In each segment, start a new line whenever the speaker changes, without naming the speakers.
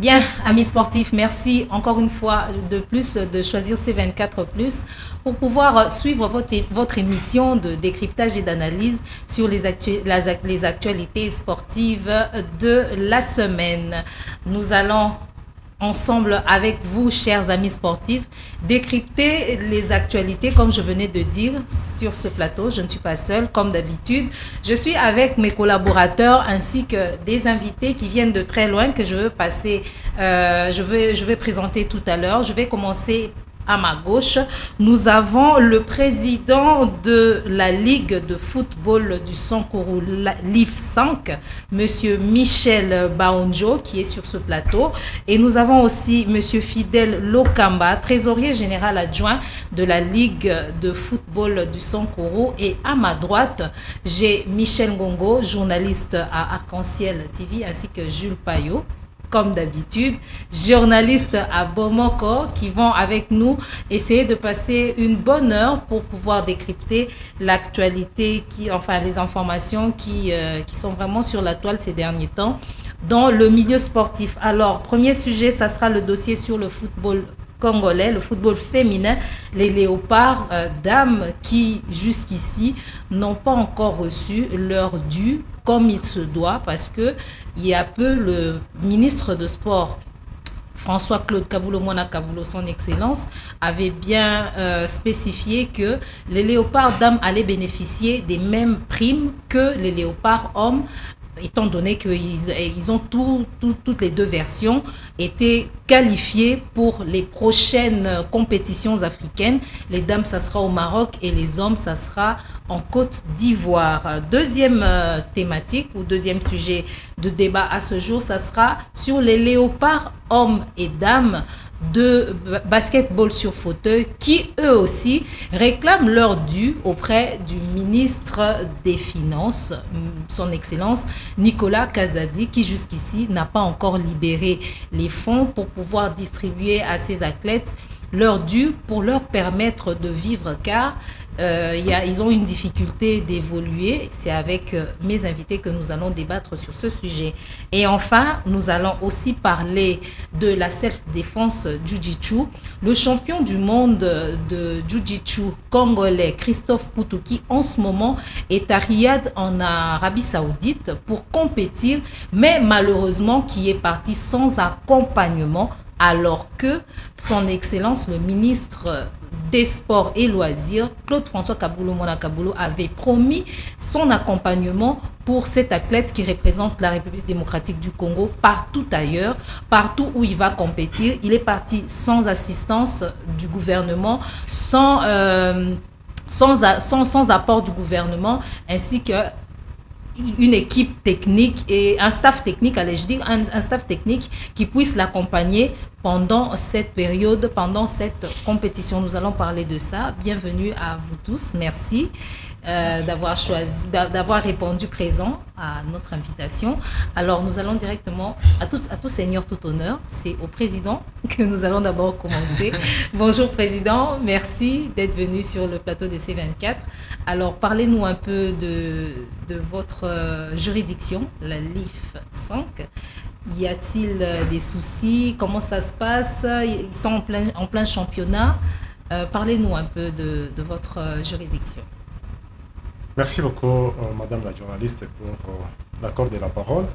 Bien, amis sportifs, merci encore une fois de plus de choisir C24 ⁇ pour pouvoir suivre votre émission de décryptage et d'analyse sur les actualités sportives de la semaine. Nous allons ensemble avec vous, chers amis sportifs, décrypter les actualités, comme je venais de dire, sur ce plateau. Je ne suis pas seule, comme d'habitude. Je suis avec mes collaborateurs ainsi que des invités qui viennent de très loin que je veux passer, je vais présenter tout à l'heure. Je vais commencer à ma gauche. Nous avons le président de la Ligue de football du Sankourou, LIF 5, Monsieur Michel Baonjo, qui est sur ce plateau. Et nous avons aussi Monsieur Fidèle Lokamba, trésorier général adjoint de la Ligue de football du Sankourou. Et à ma droite, j'ai Michel Ngongo, journaliste à Arc-en-Ciel TV, ainsi que Jules Payot, comme d'habitude, journalistes à Bomoko qui vont avec nous essayer de passer une bonne heure pour pouvoir décrypter l'actualité, les informations qui sont vraiment sur la toile ces derniers temps dans le milieu sportif. Alors, premier sujet, ça sera le dossier sur le football congolais, le football féminin, les léopards dames qui jusqu'ici n'ont pas encore reçu leur dû comme il se doit, parce que il y a peu le ministre de Sport François-Claude Kaboulou-Mona Kaboulo, son excellence, avait bien spécifié que les léopards dames allaient bénéficier des mêmes primes que les léopards hommes, étant donné qu'ils ont toutes les deux versions été qualifiés pour les prochaines compétitions africaines. Les dames, ça sera au Maroc et les hommes, ça sera en Côte d'Ivoire. Deuxième thématique ou deuxième sujet de débat à ce jour, ça sera sur les léopards hommes et dames de basketball sur fauteuil qui eux aussi réclament leur dû auprès du ministre des Finances, son excellence Nicolas Kazadi, qui jusqu'ici n'a pas encore libéré les fonds pour pouvoir distribuer à ces athlètes leur dû pour leur permettre de vivre, car ils ont une difficulté d'évoluer. C'est avec mes invités que nous allons débattre sur ce sujet. Et enfin, nous allons aussi parler de la self-défense Jiu-Jitsu. Le champion du monde de Jiu-Jitsu congolais, Christophe Poutouki, en ce moment est à Riyad, en Arabie Saoudite, pour compétir, mais malheureusement qui est parti sans accompagnement, alors que son excellence, le ministre des Sports et Loisirs, Claude-François Kaboulou-Mona Kaboulo, avait promis son accompagnement pour cet athlète qui représente la République démocratique du Congo partout ailleurs, partout où il va compétir. Il est parti sans assistance du gouvernement, sans apport du gouvernement, ainsi que une équipe technique et un staff technique, allais-je dire, un staff technique qui puisse l'accompagner pendant cette période, pendant cette compétition. Nous allons parler de ça. Bienvenue à vous tous. Merci d'avoir répondu présent à notre invitation. Alors, nous allons directement, à tout seigneur, tout honneur, c'est au président que nous allons d'abord commencer. Bonjour président, merci d'être venu sur le plateau de C24. Alors, parlez-nous un peu de votre juridiction, la LIF 5. Y a-t-il des soucis? Comment ça se passe? Ils sont en plein championnat. Parlez-nous un peu de votre juridiction.
Merci beaucoup, Madame la journaliste, pour l'accord de la parole.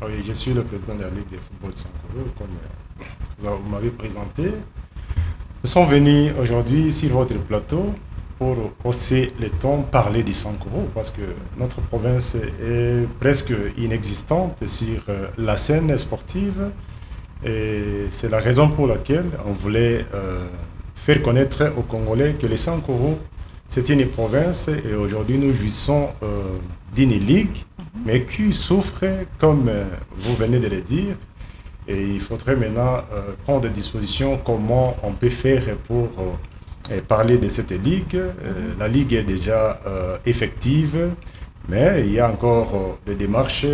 Oui, je suis le président de la Ligue de football Sankourou, comme vous m'avez présenté. Nous sommes venus aujourd'hui sur votre plateau pour hausser les tons, parler du Sankourou, parce que notre province est presque inexistante sur la scène sportive. Et c'est la raison pour laquelle on voulait faire connaître aux Congolais que le Sankourou, c'est une province, et aujourd'hui nous jouissons d'une ligue, mais qui souffre, comme vous venez de le dire. Et il faudrait maintenant prendre des dispositions, comment on peut faire pour parler de cette ligue. La ligue est déjà effective, mais il y a encore des démarches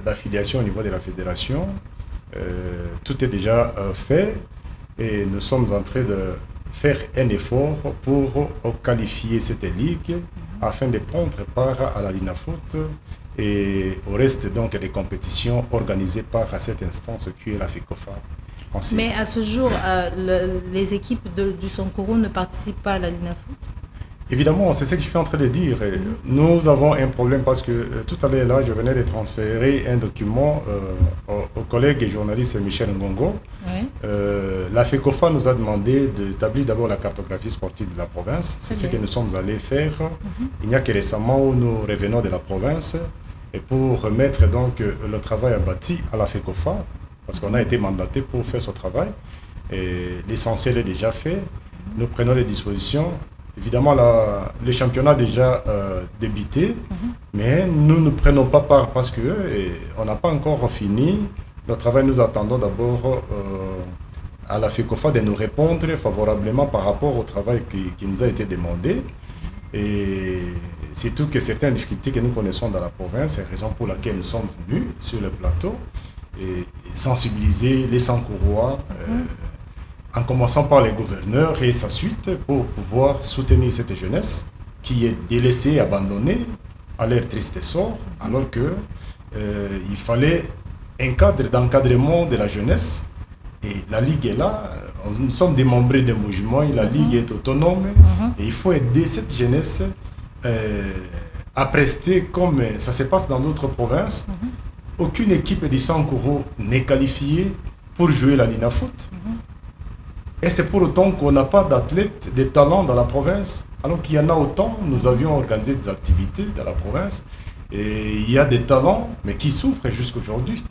d'affiliation au niveau de la fédération. Tout est déjà fait et nous sommes en train de faire un effort pour qualifier cette ligue afin de prendre part à la LINAFOOT et au reste donc des compétitions organisées par cette instance qui est la FECOFA.
Mais à ce jour, les équipes du Sankuru ne participent pas à la Linafoot?
Évidemment, c'est ce que je suis en train de dire. Nous avons un problème parce que tout à l'heure, là, je venais de transférer un document au collègue et journaliste Michel Ngongo. Oui. La FECOFA nous a demandé d'établir d'abord la cartographie sportive de la province. C'est ce que nous sommes allés faire. Il n'y a que récemment où nous revenons de la province et pour remettre donc le travail abattu à la FECOFA, parce qu'on a été mandaté pour faire ce travail. Et l'essentiel est déjà fait. Nous prenons les dispositions. Évidemment, le championnat a déjà débuté, mais nous ne prenons pas part parce qu'on n'a pas encore fini. Le travail, nous attendons d'abord à la FECOFA de nous répondre favorablement par rapport au travail qui nous a été demandé. Et surtout que certaines difficultés que nous connaissons dans la province, c'est la raison pour laquelle nous sommes venus sur le plateau et sensibiliser les Sankourois. En commençant par les gouverneurs et sa suite pour pouvoir soutenir cette jeunesse qui est délaissée, abandonnée à leur triste sort, alors qu'il fallait un cadre d'encadrement de la jeunesse. Et la Ligue est là, nous sommes des membres des mouvements, la Ligue est autonome et il faut aider cette jeunesse à prester comme ça se passe dans d'autres provinces. Aucune équipe du Sankuru n'est qualifiée pour jouer la Linafoot. Et c'est pour autant qu'on n'a pas d'athlètes, de talents dans la province. Alors qu'il y en a autant, nous avions organisé des activités dans la province. Et il y a des talents, mais qui souffrent jusqu'à aujourd'hui.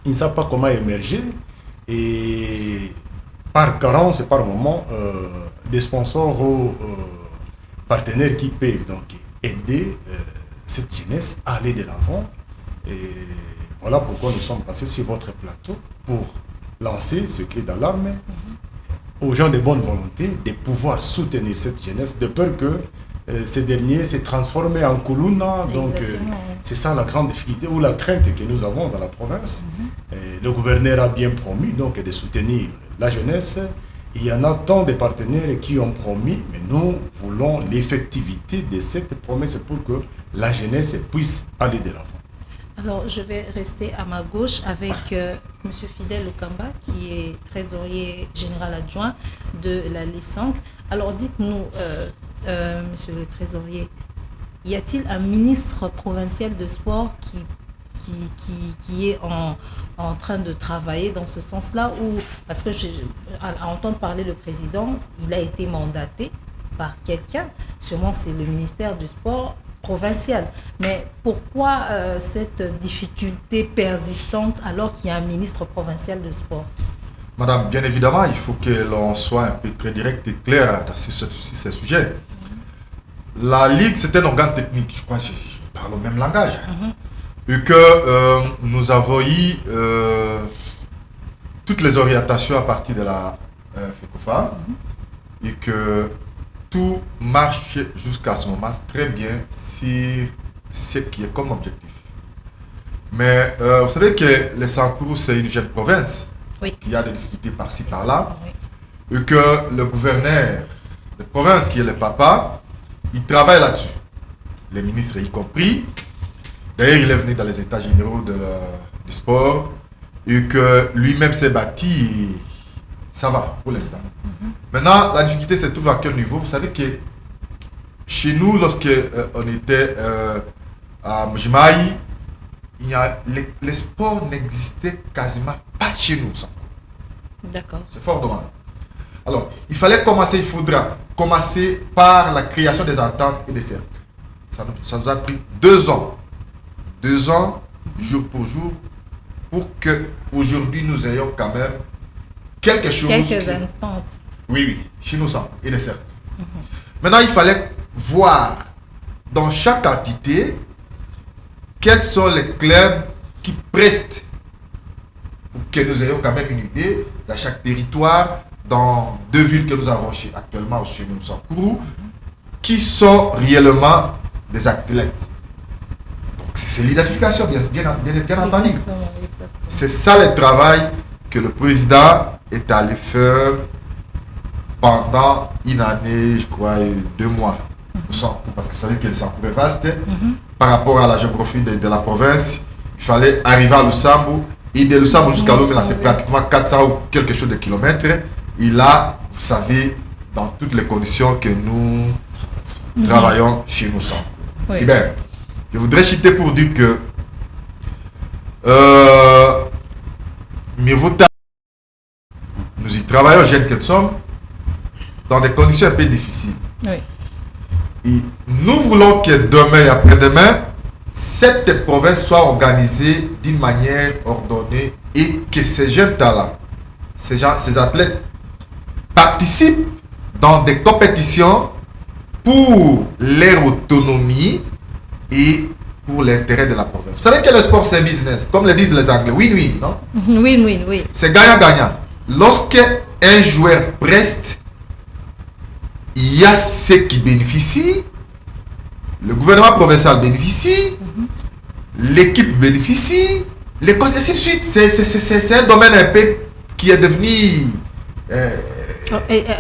Ils ne savent pas comment émerger. Et par carence et par moment, des sponsors ou partenaires qui peuvent donc aider cette jeunesse à aller de l'avant. Et voilà pourquoi nous sommes passés sur votre plateau pour lancer ce cri d'alarme aux gens de bonne volonté de pouvoir soutenir cette jeunesse, de peur que ces derniers se transforment en Kuluna. Donc c'est ça la grande difficulté ou la crainte que nous avons dans la province. Et le gouverneur a bien promis donc de soutenir la jeunesse. Il y en a tant de partenaires qui ont promis, mais nous voulons l'effectivité de cette promesse pour que la jeunesse puisse aller de l'avant.
Alors, je vais rester à ma gauche avec M. Fidèle Okamba, qui est trésorier général adjoint de la LIF5. Alors, dites-nous, Monsieur le trésorier, y a-t-il un ministre provincial de sport qui est en train de travailler dans ce sens-là, ou parce que à entendre parler le président, il a été mandaté par quelqu'un, sûrement c'est le ministère du sport provincial. Mais pourquoi cette difficulté persistante alors qu'il y a un ministre provincial de sport?
Madame, bien évidemment, il faut que l'on soit un peu très direct et clair dans ces sujets. La Ligue, c'est un organe technique, je crois que je parle au même langage. Et que nous avons eu toutes les orientations à partir de la FECOFA et que tout marche jusqu'à ce moment très bien sur ce qui est comme objectif. Mais vous savez que le Sankuru, c'est une jeune province. Oui. Il y a des difficultés par-ci, par-là. Oui. Et que le gouverneur de province, qui est le papa, il travaille là-dessus. Les ministres y compris. D'ailleurs, il est venu dans les états généraux du sport. Et que lui-même s'est bâti. Et ça va pour l'instant. Maintenant, la difficulté se trouve à quel niveau? Vous savez que chez nous, lorsque on était à Mjimaï, les sports n'existaient quasiment pas chez nous.
D'accord.
C'est fort dommage. Alors, il faudra commencer par la création des ententes et des cercles. Ça nous a pris 2 ans. 2 ans, jour pour jour, pour qu'aujourd'hui nous ayons quand même quelque chose.
Quelques ententes.
Oui, chez nous, ça, et des cercles. Maintenant, il fallait voir dans chaque entité quels sont les clubs qui prestent pour que nous ayons quand même une idée dans chaque territoire, dans 2 villes que nous avons actuellement chez nous, Sankuru, qui sont réellement des athlètes. Donc, c'est l'identification, bien entendu. C'est ça le travail que le président est allé faire pendant une année, je crois, 2 mois. Parce que vous savez que le Sankuru est vaste. par rapport à la géographie de la province, il fallait arriver à Lusambo. Et de Lusambo jusqu'à Lomé, c'est pratiquement 400 ou quelque chose de kilomètres. Et là, vous savez, dans toutes les conditions que nous travaillons chez nous.
Oui.
Eh bien, je voudrais citer pour dire que mieux vaut nous y travaillons, jeunes que nous sommes, dans des conditions un peu difficiles.
Oui.
Et nous voulons que demain et après-demain, cette province soit organisée d'une manière ordonnée et que ces jeunes talents, ces athlètes participent dans des compétitions pour leur autonomie et pour l'intérêt de la province. Vous savez que le sport c'est un business, comme le disent les Anglais, win-win, non?
Win-win, oui.
C'est gagnant-gagnant. Lorsque un joueur preste, il y a ceux qui bénéficient, le gouvernement provincial bénéficie, l'équipe bénéficie, les coachs, ainsi de suite. C'est un domaine un peu qui est devenu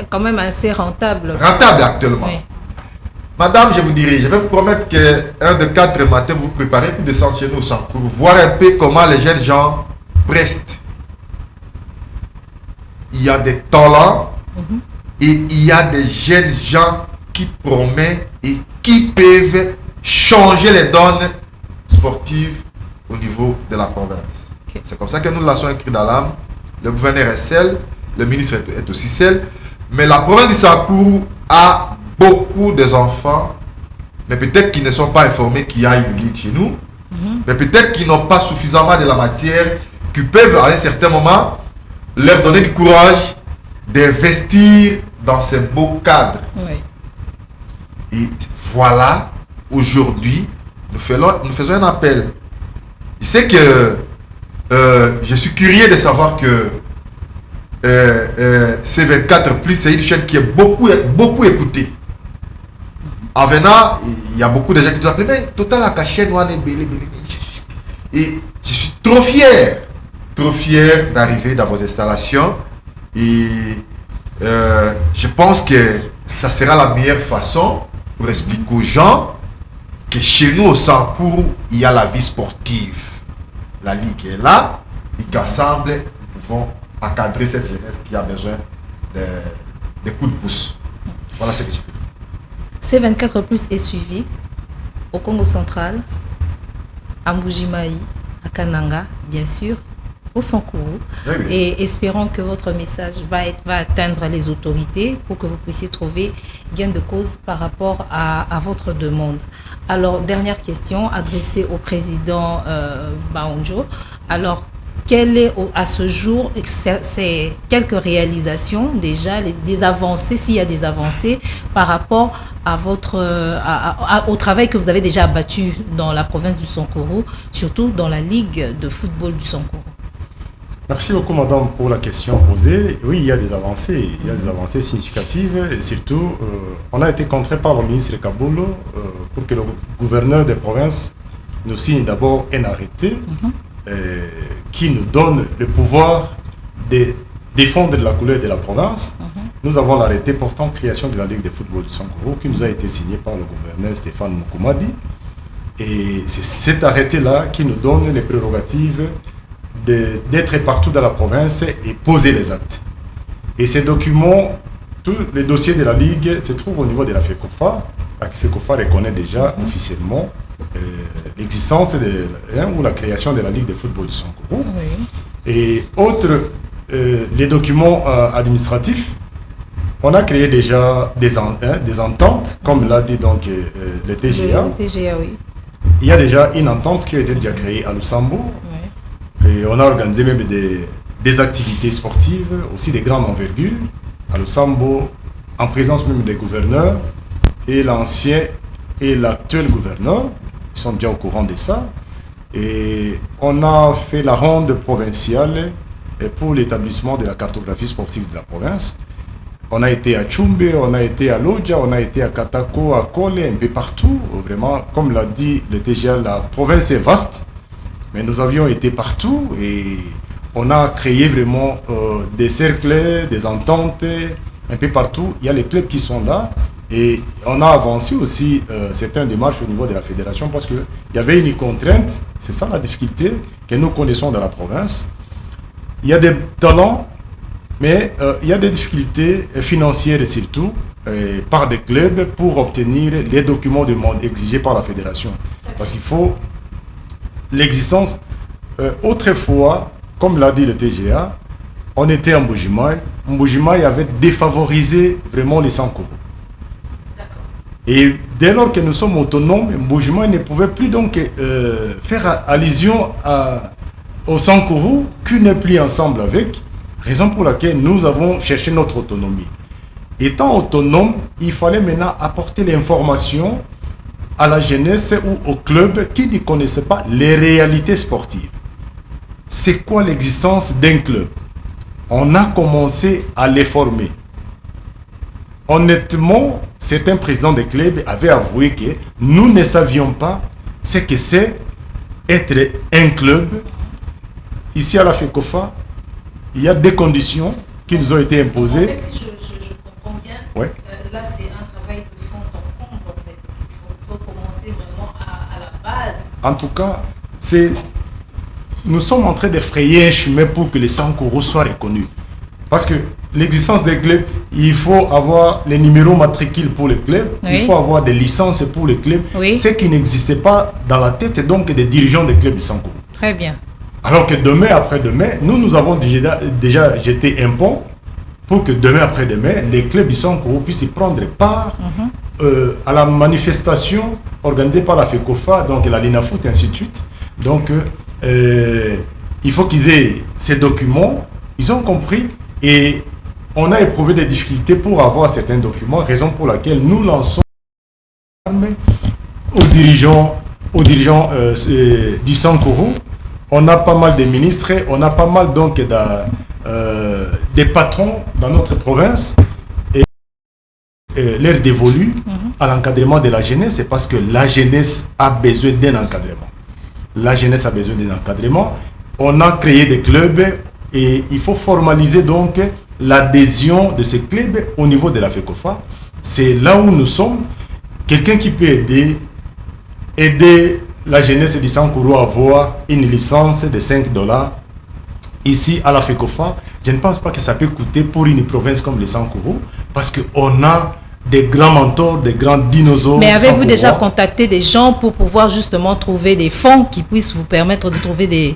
quand même assez rentable.
Rentable actuellement.
Oui.
Madame, je vous dirai, je vais vous promettre qu'un de 4 matins, vous préparez pour descendre chez nous pour voir un peu comment les jeunes gens prestent. Il y a des talents et il y a des jeunes gens qui promettent et qui peuvent changer les donnes sportives au niveau de la province. Okay. C'est comme ça que nous lançons un cri d'alarme. Le gouverneur est seul, le ministre est aussi seul, mais la province du Sankourou a beaucoup d'enfants, mais peut-être qu'ils ne sont pas informés qu'il y a une ligue chez nous, mais peut-être qu'ils n'ont pas suffisamment de la matière, qui peuvent à un certain moment leur donner du courage d'investir dans ces beaux cadres.
Oui.
Et voilà, aujourd'hui, nous faisons un appel. Je sais que je suis curieux de savoir que C24+, c'est une chaîne qui est beaucoup écoutée. En venant, il y a beaucoup de gens qui nous appellent, mais Total a caché, et je suis trop fier d'arriver dans vos installations. Et je pense que ça sera la meilleure façon pour expliquer aux gens que chez nous au Sankourou, il y a la vie sportive. La ligue est là et qu'ensemble, nous pouvons encadrer cette jeunesse qui a besoin de coups de pouce. Voilà ce que je peux dire.
C24+ est suivi au Congo central, à Mbujimayi, à Kananga, bien sûr, au Sankourou.
Oui.
Et espérons que votre message va atteindre les autorités pour que vous puissiez trouver gain de cause par rapport à votre demande. Alors, dernière question adressée au président Baonjo. Alors, quelle est à ce jour, c'est quelques réalisations déjà, des avancées, s'il y a des avancées par rapport à au travail que vous avez déjà abattu dans la province du Sankourou, surtout dans la Ligue de football du Sankourou?
Merci beaucoup, madame, pour la question posée. Oui, il y a des avancées, significatives. Et surtout, on a été contraint par le ministre Kaboulo pour que le gouverneur des provinces nous signe d'abord un arrêté qui nous donne le pouvoir de défendre la couleur de la province. Nous avons l'arrêté portant création de la Ligue de football du Sankourou qui nous a été signé par le gouverneur Stéphane Mukumadi. Et c'est cet arrêté-là qui nous donne les prérogatives d'être partout dans la province et poser les actes. Et ces documents, tous les dossiers de la Ligue se trouvent au niveau de la FECOFA. La FECOFA reconnaît déjà officiellement l'existence ou la création de la Ligue de football du Sankourou.
Oui.
Et autres, les documents administratifs, on a créé déjà des ententes, comme l'a dit donc le TGA.
Le TGA, oui.
Il y a déjà une entente qui a été déjà créée à Lusambo. Et on a organisé même des activités sportives, aussi des grandes envergures, à Lusambo, en présence même des gouverneurs, et l'ancien et l'actuel gouverneur, ils sont déjà au courant de ça. Et on a fait la ronde provinciale pour l'établissement de la cartographie sportive de la province. On a été à Tchumbe, on a été à Lodja, on a été à Katako, à Kole, un peu partout. Vraiment, comme l'a dit le TGA, la province est vaste. Mais nous avions été partout et on a créé vraiment des cercles, des ententes, un peu partout. Il y a les clubs qui sont là Et on a avancé aussi certaines démarches au niveau de la fédération parce qu'il y avait une contrainte, c'est ça la difficulté que nous connaissons dans la province. Il y a des talents, mais il y a des difficultés financières surtout par des clubs pour obtenir les documents de demande exigés par la fédération. Parce qu'il faut l'existence. Autrefois, comme l'a dit le TGA, on était en Mbujimaï. Mbujimaï avait défavorisé vraiment les Sankourou. Et dès lors que nous sommes autonomes, Mbujimaï ne pouvait plus donc faire allusion aux Sankourou qui n'est plus ensemble avec, raison pour laquelle nous avons cherché notre autonomie. Étant autonome, il fallait maintenant apporter l'information à la jeunesse ou au club qui ne connaissait pas les réalités sportives. C'est quoi l'existence d'un club? On a commencé à les former. Honnêtement, certains présidents des clubs avaient avoué que nous ne savions pas ce que c'est être un club. Ici à la FECOFA, il y a des conditions qui nous ont été imposées.
En fait, si je comprends bien,
ouais.
Là c'est un travail de fond en comble en fait. Il faut recommencer vraiment à la base.
En tout cas, nous sommes en train de frayer un chemin pour que les Sankourou soient reconnus. Parce que l'existence des clubs, il faut avoir les numéros matricules pour les clubs, oui. Il faut avoir des licences pour les clubs, oui. Ce qui n'existait pas dans la tête donc des dirigeants des clubs de Sankourou.
Très bien.
Alors que demain après-demain, nous avons déjà jeté un pont pour que demain après-demain, les clubs de Sankourou puissent y prendre part à la manifestation organisée par la FECOFA, donc la LINAFOOT et ainsi de suite. Donc, il faut qu'ils aient ces documents, ils ont compris et on a éprouvé des difficultés pour avoir certains documents, raison pour laquelle nous lançons aux dirigeants du Sankourou. On a pas mal de ministres, on a pas mal donc des patrons dans notre province et l'air dévolu à l'encadrement de la jeunesse, c'est parce que la jeunesse a besoin d'un encadrement. La jeunesse a besoin d'un encadrement. On a créé des clubs et il faut formaliser donc l'adhésion de ces clubs au niveau de la FECOFA. C'est là où nous sommes. Quelqu'un qui peut aider la jeunesse du Sankourou à avoir une licence de $5 ici à la FECOFA, je ne pense pas que ça peut coûter pour une province comme le Sankourou parce qu'on a des grands mentors, des grands dinosaures.
Mais avez-vous déjà contacté des gens pour pouvoir justement trouver des fonds qui puissent vous permettre de trouver des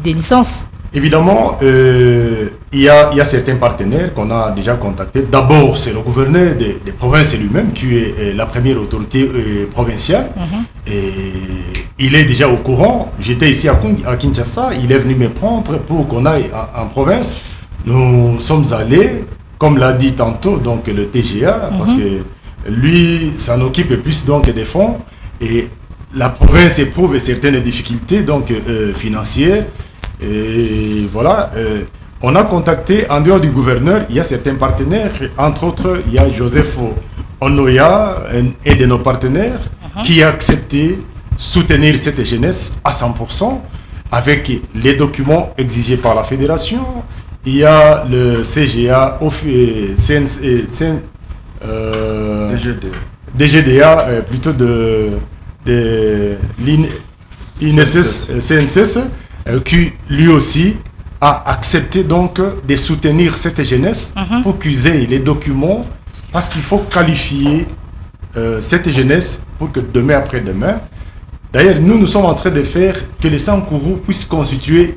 licences?
Évidemment, il y a certains partenaires qu'on a déjà contactés. D'abord, c'est le gouverneur des provinces lui-même qui est la première autorité provinciale. Et il est déjà au courant. J'étais ici à Kinshasa, il est venu me prendre pour qu'on aille en province. Nous sommes allés, comme l'a dit tantôt, donc le TGA, parce que lui, ça n'occupe plus donc des fonds. Et la province éprouve certaines difficultés donc, financières. Et voilà, on a contacté, en dehors du gouverneur, il y a certains partenaires, entre autres, il y a Joseph Onoya, un de nos partenaires, qui a accepté soutenir cette jeunesse à 100% avec les documents exigés par la fédération. Il y a le CGA, DGDA, plutôt de l'INSS, CNSS, qui lui aussi a accepté donc de soutenir cette jeunesse pour qu'ils aient les documents, parce qu'il faut qualifier cette jeunesse pour que demain après-demain, d'ailleurs nous sommes en train de faire que les Sankourou puissent constituer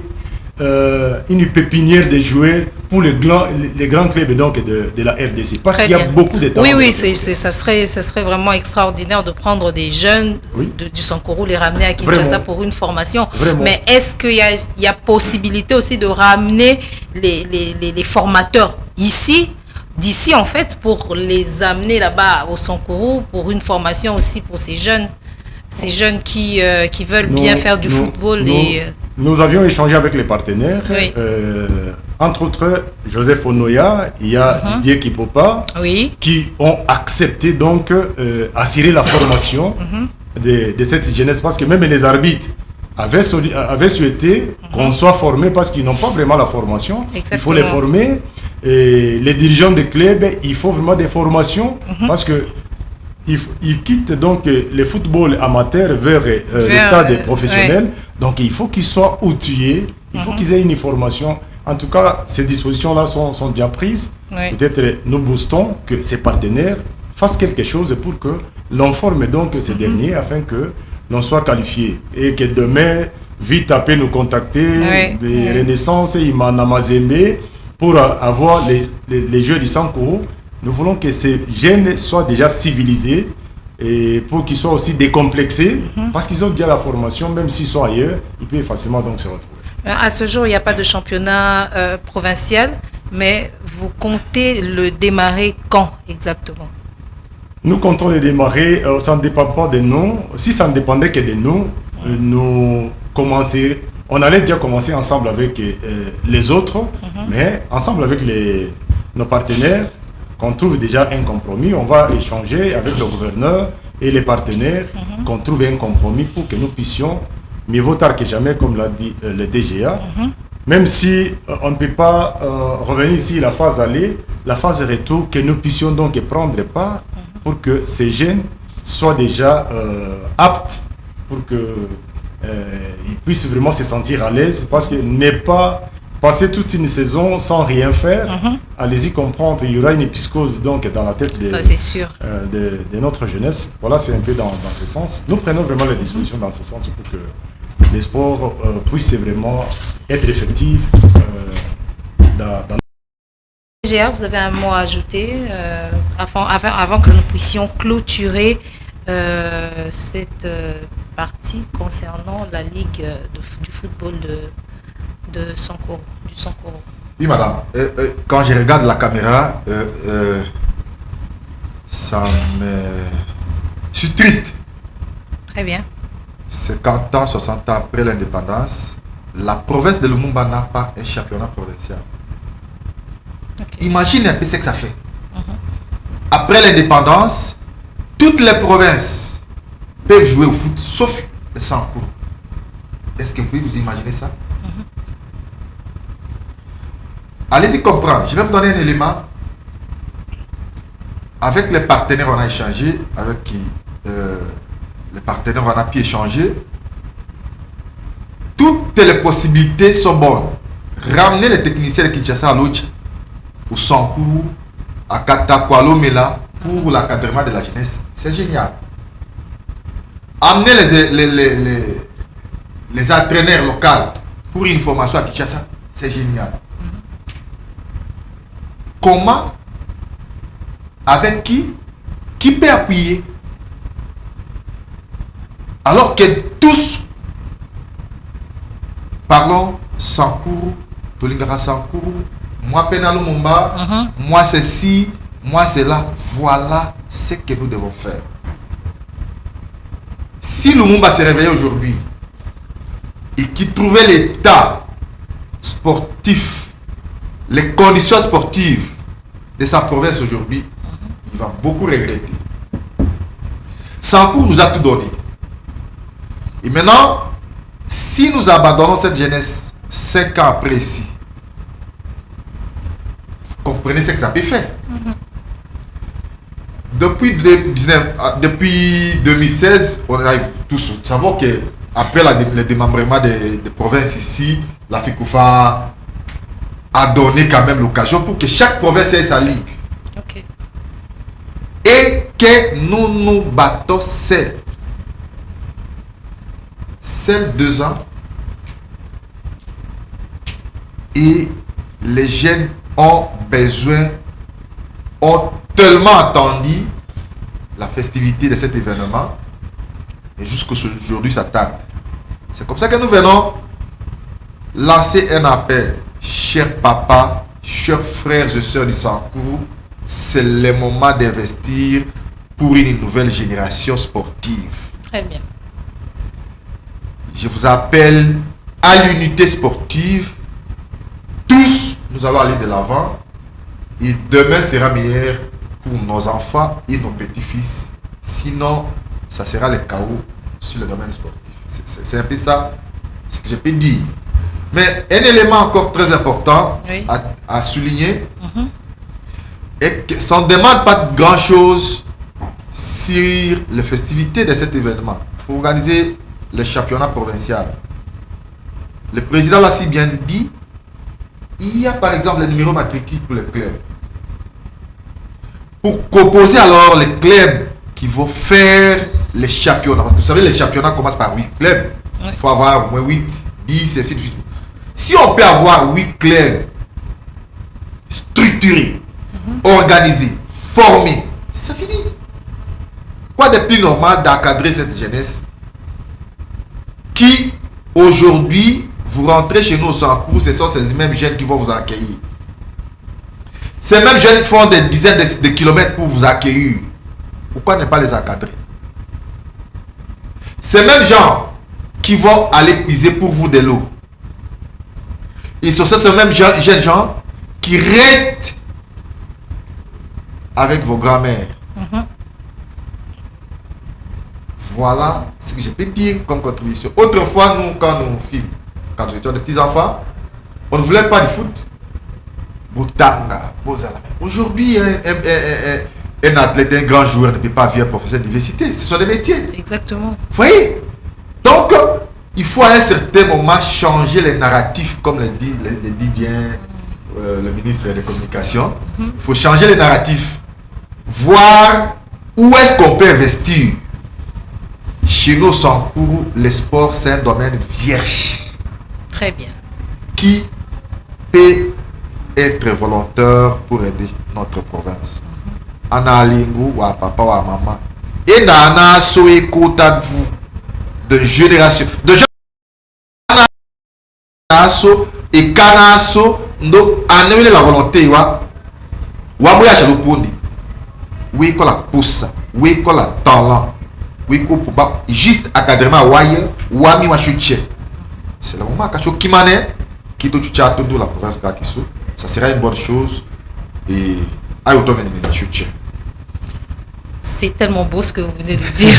une pépinière de joueurs pour les grands clubs donc de la RDC, parce qu'il y a beaucoup de talents.
Oui, ça serait vraiment extraordinaire de prendre des jeunes du Sankourou, les ramener à Kinshasa pour une formation. Vraiment. Mais est-ce qu'il y a possibilité aussi de ramener les formateurs d'ici en fait, pour les amener là-bas au Sankourou pour une formation aussi pour ces jeunes qui veulent bien faire du football.
Nous avions échangé avec les partenaires, entre autres Joseph Onoya, il y a Didier Kipopa, qui ont accepté donc assurer la formation de cette jeunesse, parce que même les arbitres avaient souhaité qu'on soit formés parce qu'ils n'ont pas vraiment la formation. Exactement. Il faut les former. et les dirigeants des clubs, il faut vraiment des formations parce que ils quittent donc le football amateur vers les stades professionnels. Ouais. Donc il faut qu'ils soient outillés, il faut qu'ils aient une formation. En tout cas, ces dispositions-là sont déjà prises. Ouais. Peut-être nous boostons que ces partenaires fassent quelque chose pour que l'on forme donc ces derniers afin que l'on soit qualifié. Et que demain, vite après nous contacter, les Renaissance, Imana Mazembe, pour avoir les Jeux du Sankourou. Nous voulons que ces jeunes soient déjà civilisés et pour qu'ils soient aussi décomplexés parce qu'ils ont déjà la formation, même s'ils sont ailleurs, ils peuvent facilement donc se retrouver.
À ce jour, il n'y a pas de championnat provincial, mais vous comptez le démarrer quand exactement?
Nous comptons le démarrer, ça ne dépend pas de nous. Si ça ne dépendait que de nous, on allait déjà commencer ensemble avec les autres, mais ensemble avec nos partenaires, qu'on trouve déjà un compromis, on va échanger avec le gouverneur et les partenaires, qu'on trouve un compromis pour que nous puissions, mieux vaut tard que jamais, comme l'a dit le DGA, même si on ne peut pas revenir ici la phase aller, la phase retour, que nous puissions donc prendre part pour que ces jeunes soient déjà aptes, pour qu'ils puissent vraiment se sentir à l'aise, parce que n'est pas passer toute une saison sans rien faire, allez-y comprendre, il y aura une psychose donc dans la tête de notre jeunesse. Voilà, c'est un peu dans ce sens. Nous prenons vraiment les dispositions dans ce sens pour que les sports puissent vraiment être effectifs dans
GA, vous avez un mot à ajouter avant que nous puissions clôturer cette partie concernant la Ligue du football du Sankourou.
Oui, madame. Quand je regarde la caméra, je suis triste.
Très bien.
50 ans, 60 ans après l'indépendance, la province de Lumumba n'a pas un championnat provincial. Okay. Imagine un peu ce que ça fait. Après l'indépendance, toutes les provinces peuvent jouer au foot, sauf le Sankourou. Est-ce que vous pouvez vous imaginer ça? Allez-y comprendre. Je vais vous donner un élément. Avec les partenaires, on a échangé. Avec qui les partenaires, on a pu échanger. Toutes les possibilités sont bonnes. Ramener les techniciens de Kinshasa à Lodja, au Sankourou, à Katakwalomela, pour l'encadrement de la jeunesse, c'est génial. Amener les entraîneurs locaux pour une formation à Kinshasa, c'est génial. Comment? Avec qui? Qui peut appuyer? Alors que tous, parlons Sankourou, Tolingara Sankourou, moi Penalo Mumba, moi c'est ci, moi c'est là. Voilà ce que nous devons faire. Si Lumumba s'est réveillé aujourd'hui et qu'il trouvait l'état sportif, les conditions sportives de sa province aujourd'hui, il va beaucoup regretter. Sankourou nous a tout donné. Et maintenant, si nous abandonnons cette jeunesse 5 ans après ici, vous comprenez ce que ça peut faire. Depuis 2016, on arrive tous à savoir que après le démembrement des provinces ici, la FECOFA a donné quand même l'occasion pour que chaque province ait sa ligue.
Okay.
Et que nous nous battons seuls. Seuls 2 ans. Et les jeunes ont tellement attendu la festivité de cet événement. Et jusqu'aujourd'hui, ça tarde. C'est comme ça que nous venons lancer un appel. Chers papas, chers frères et sœurs du Sankourou, c'est le moment d'investir pour une nouvelle génération sportive.
Très bien.
Je vous appelle à l'unité sportive. Tous, nous allons aller de l'avant. Et demain sera meilleur pour nos enfants et nos petits-fils. Sinon, ça sera le chaos sur le domaine sportif. C'est un peu ça ce que je peux dire. Mais un élément encore très important
Oui.
à souligner est que ça ne demande pas grand-chose sur les festivités de cet événement. Il faut organiser le championnat provincial. Le président l'a si bien dit, il y a par exemple les numéros matricules pour les clubs. Pour composer alors les clubs qui vont faire les championnats. Parce que vous savez, les championnats commencent par 8 clubs. Il faut avoir au moins 8, 10, et ainsi de suite. Si on peut avoir 8 clubs structurés, organisés, formés, ça finit. Quoi de plus normal d'encadrer cette jeunesse qui, aujourd'hui, vous rentrez chez nous au Sankourou, ce sont ces mêmes jeunes qui vont vous accueillir. Ces mêmes jeunes font des dizaines de kilomètres pour vous accueillir. Pourquoi ne pas les encadrer? Ces mêmes gens qui vont aller puiser pour vous de l'eau. Et ce sont ces mêmes jeunes gens qui restent avec vos grands-mères. Voilà ce que je peux dire comme contribution. Autrefois, nous, quand nous films, quand nous étions des petits-enfants, on ne voulait pas du foot. Boutanga, Bozala. Aujourd'hui, un athlète, un grand joueur ne peut pas vivre professeur d'université. Ce sont des métiers.
Exactement.
Vous voyez? Donc, il faut à un certain moment changer les narratifs, comme le dit bien le ministre des Communications. Il faut changer les narratifs. Voir où est-ce qu'on peut investir. Chez nous, Sankourou, le sport, c'est un domaine vierge.
Très bien.
Qui peut être volontaire pour aider notre province. Ana lingu wa papa wa maman. Et nana soe kota de vous de génération. De génération et kanaso ndo anewele la volonté wa moya chez le pondi. Oui ko la poussa, oui ko la talent. Oui ko pouba juste académiquement waye wami wa chuche. C'est le moment que Kimane qui tout la province de Kiso. Ça sera une bonne chose et
c'est tellement beau ce que vous venez de dire.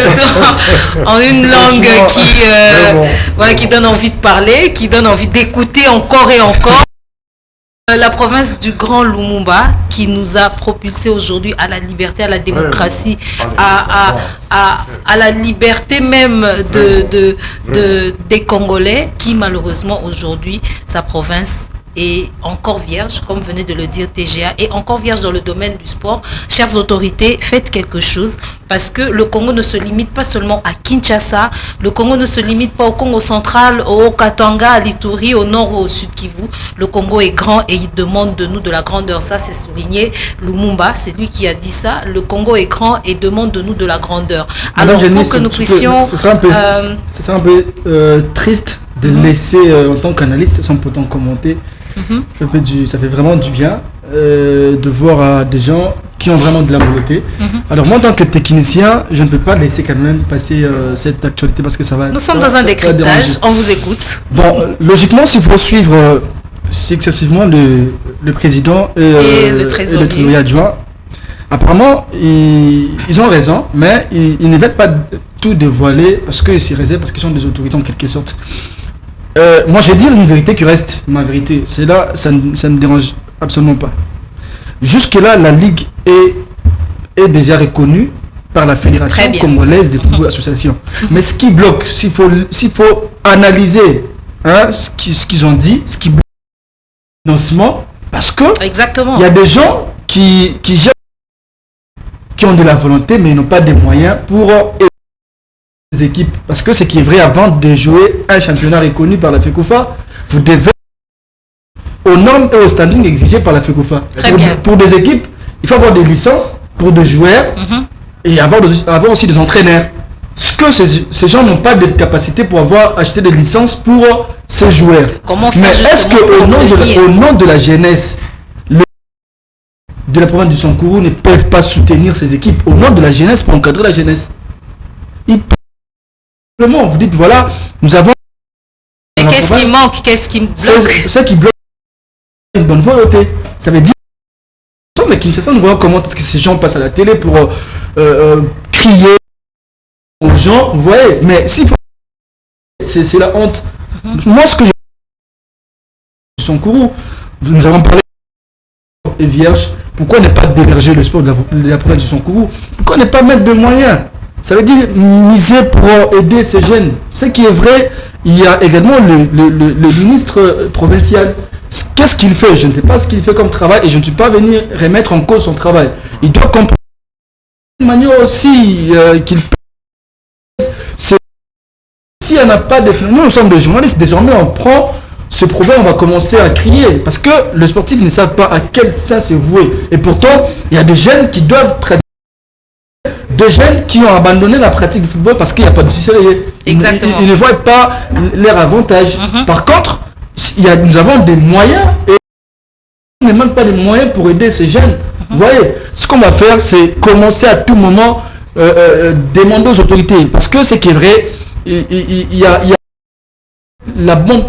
Surtout en une langue qui donne envie de parler, qui donne envie d'écouter encore et encore. La province du Grand Lumumba qui nous a propulsé aujourd'hui à la liberté, à la démocratie, à la liberté même des Congolais qui malheureusement aujourd'hui, sa province est encore vierge, comme venait de le dire TGA, et encore vierge dans le domaine du sport. Chères autorités, faites quelque chose parce que le Congo ne se limite pas seulement à Kinshasa, le Congo ne se limite pas au Congo central, au Katanga, à l'Ituri, au nord ou au sud Kivu. Le Congo est grand et il demande de nous de la grandeur. Ça, c'est souligné. Lumumba, c'est lui qui a dit ça. Le Congo est grand et demande de nous de la grandeur. Alors, pour que nous puissions...
Ce sera un peu triste de laisser, en tant qu'analyste, sans pourtant commenter. Ça fait vraiment du bien de voir des gens qui ont vraiment de la volonté. Alors moi en tant que technicien, je ne peux pas laisser quand même passer cette actualité parce que ça va...
Nous sommes dans un décryptage, on vous écoute.
Bon, logiquement, s'il faut suivre successivement le président et le trésorier adjoint, apparemment, ils ont raison, mais ils ne veulent pas tout dévoiler parce qu'ils s'y réservent, parce qu'ils sont des autorités en quelque sorte. Moi, je vais dire une vérité qui reste ma vérité. C'est là, ça ne me dérange absolument pas. Jusque-là, la Ligue est déjà reconnue par la Fédération congolaise de football association. Mais ce qui bloque, s'il faut analyser ce qu'ils ont dit, ce qui bloque le financement, parce que il y a des gens qui ont de la volonté, mais ils n'ont pas de moyens pour équipes, parce que ce qui est vrai, avant de jouer un championnat reconnu par la FECOFA, vous devez aux normes et aux standings exigés par la FECOFA. Pour des équipes, il faut avoir des licences pour des joueurs et avoir aussi des entraîneurs. Ce que ces gens n'ont pas de capacité pour avoir acheté des licences pour ces joueurs. Mais est-ce qu'au nom de la jeunesse, de la province du Sankourou ne peuvent pas soutenir ces équipes au nom de la jeunesse pour encadrer la jeunesse? Vous dites voilà, nous avons...
Qu'est-ce qui manque? Qu'est-ce qui bloque?
Ce qui bloque une bonne volonté. Ça veut dire... Mais Kinshasa, nous voyons comment est-ce que ces gens passent à la télé pour crier aux gens, vous voyez. Mais s'il faut... C'est la honte. Moi, ce que je... Sankourou, nous avons parlé et vierge, pourquoi ne pas déverger le sport de la province de Sankourou? Pourquoi ne pas mettre de moyens? Ça veut dire miser pour aider ces jeunes. Ce qui est vrai, il y a également le ministre provincial. Qu'est-ce qu'il fait? Je ne sais pas ce qu'il fait comme travail et je ne suis pas venu remettre en cause son travail. Il doit comprendre d'une manière aussi qu'il peut. S'il n'y en a pas de... Nous sommes des journalistes, désormais on prend ce problème, on va commencer à crier. Parce que les sportifs ne savent pas à quel sein se vouer. Et pourtant, il y a des jeunes qui doivent pratiquer. Des jeunes qui ont abandonné la pratique du football parce qu'il n'y a pas de sérieux.
Exactement.
Ils ne voient pas leur avantage. Par contre, nous avons des moyens et on ne manque pas de moyens pour aider ces jeunes. Vous voyez, ce qu'on va faire, c'est commencer à tout moment demander aux autorités. Parce que ce qui est vrai, il y a la bonne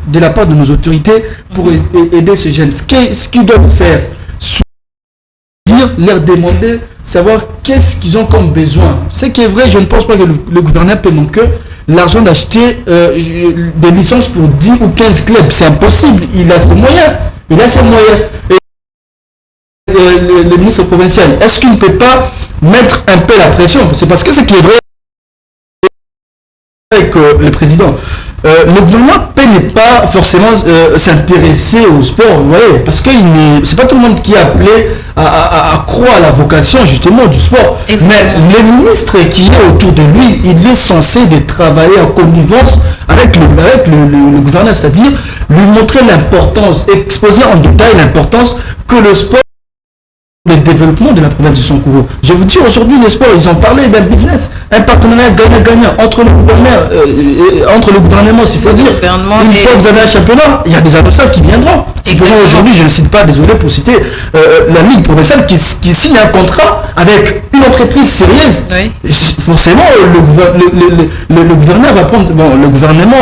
de la part de nos autorités pour aider ces jeunes. Ce qu'ils doivent faire, leur demander, savoir qu'est-ce qu'ils ont comme besoin. Ce qui est vrai, je ne pense pas que le gouvernement peut manquer l'argent d'acheter des licences pour 10 ou 15 clubs. C'est impossible. Il a ses moyens. Et le ministre provincial, est-ce qu'il ne peut pas mettre un peu la pression? C'est parce que ce qui est vrai avec le président, le gouvernement peut ne pas forcément s'intéresser au sport, vous voyez, parce que c'est pas tout le monde qui est appelé à croire à la vocation justement du sport. Exactement. Mais le ministre qui est autour de lui, il est censé de travailler en connivence avec le gouverneur, c'est-à-dire lui montrer l'importance, exposer en détail l'importance que le sport, le développement de la province de Sankourou. Je vous dis aujourd'hui, le sport, ils ont parlé d'un business, un partenariat gagnant-gagnant entre le gouverneur, entre le gouvernement, s'il faut dire. Une fois que vous avez un championnat, il y a des annonceurs qui viendront. Aujourd'hui, je ne cite pas, désolé pour citer, la Ligue provinciale qui signe un contrat avec une entreprise sérieuse. Oui. Forcément, le gouverneur va prendre, le gouvernement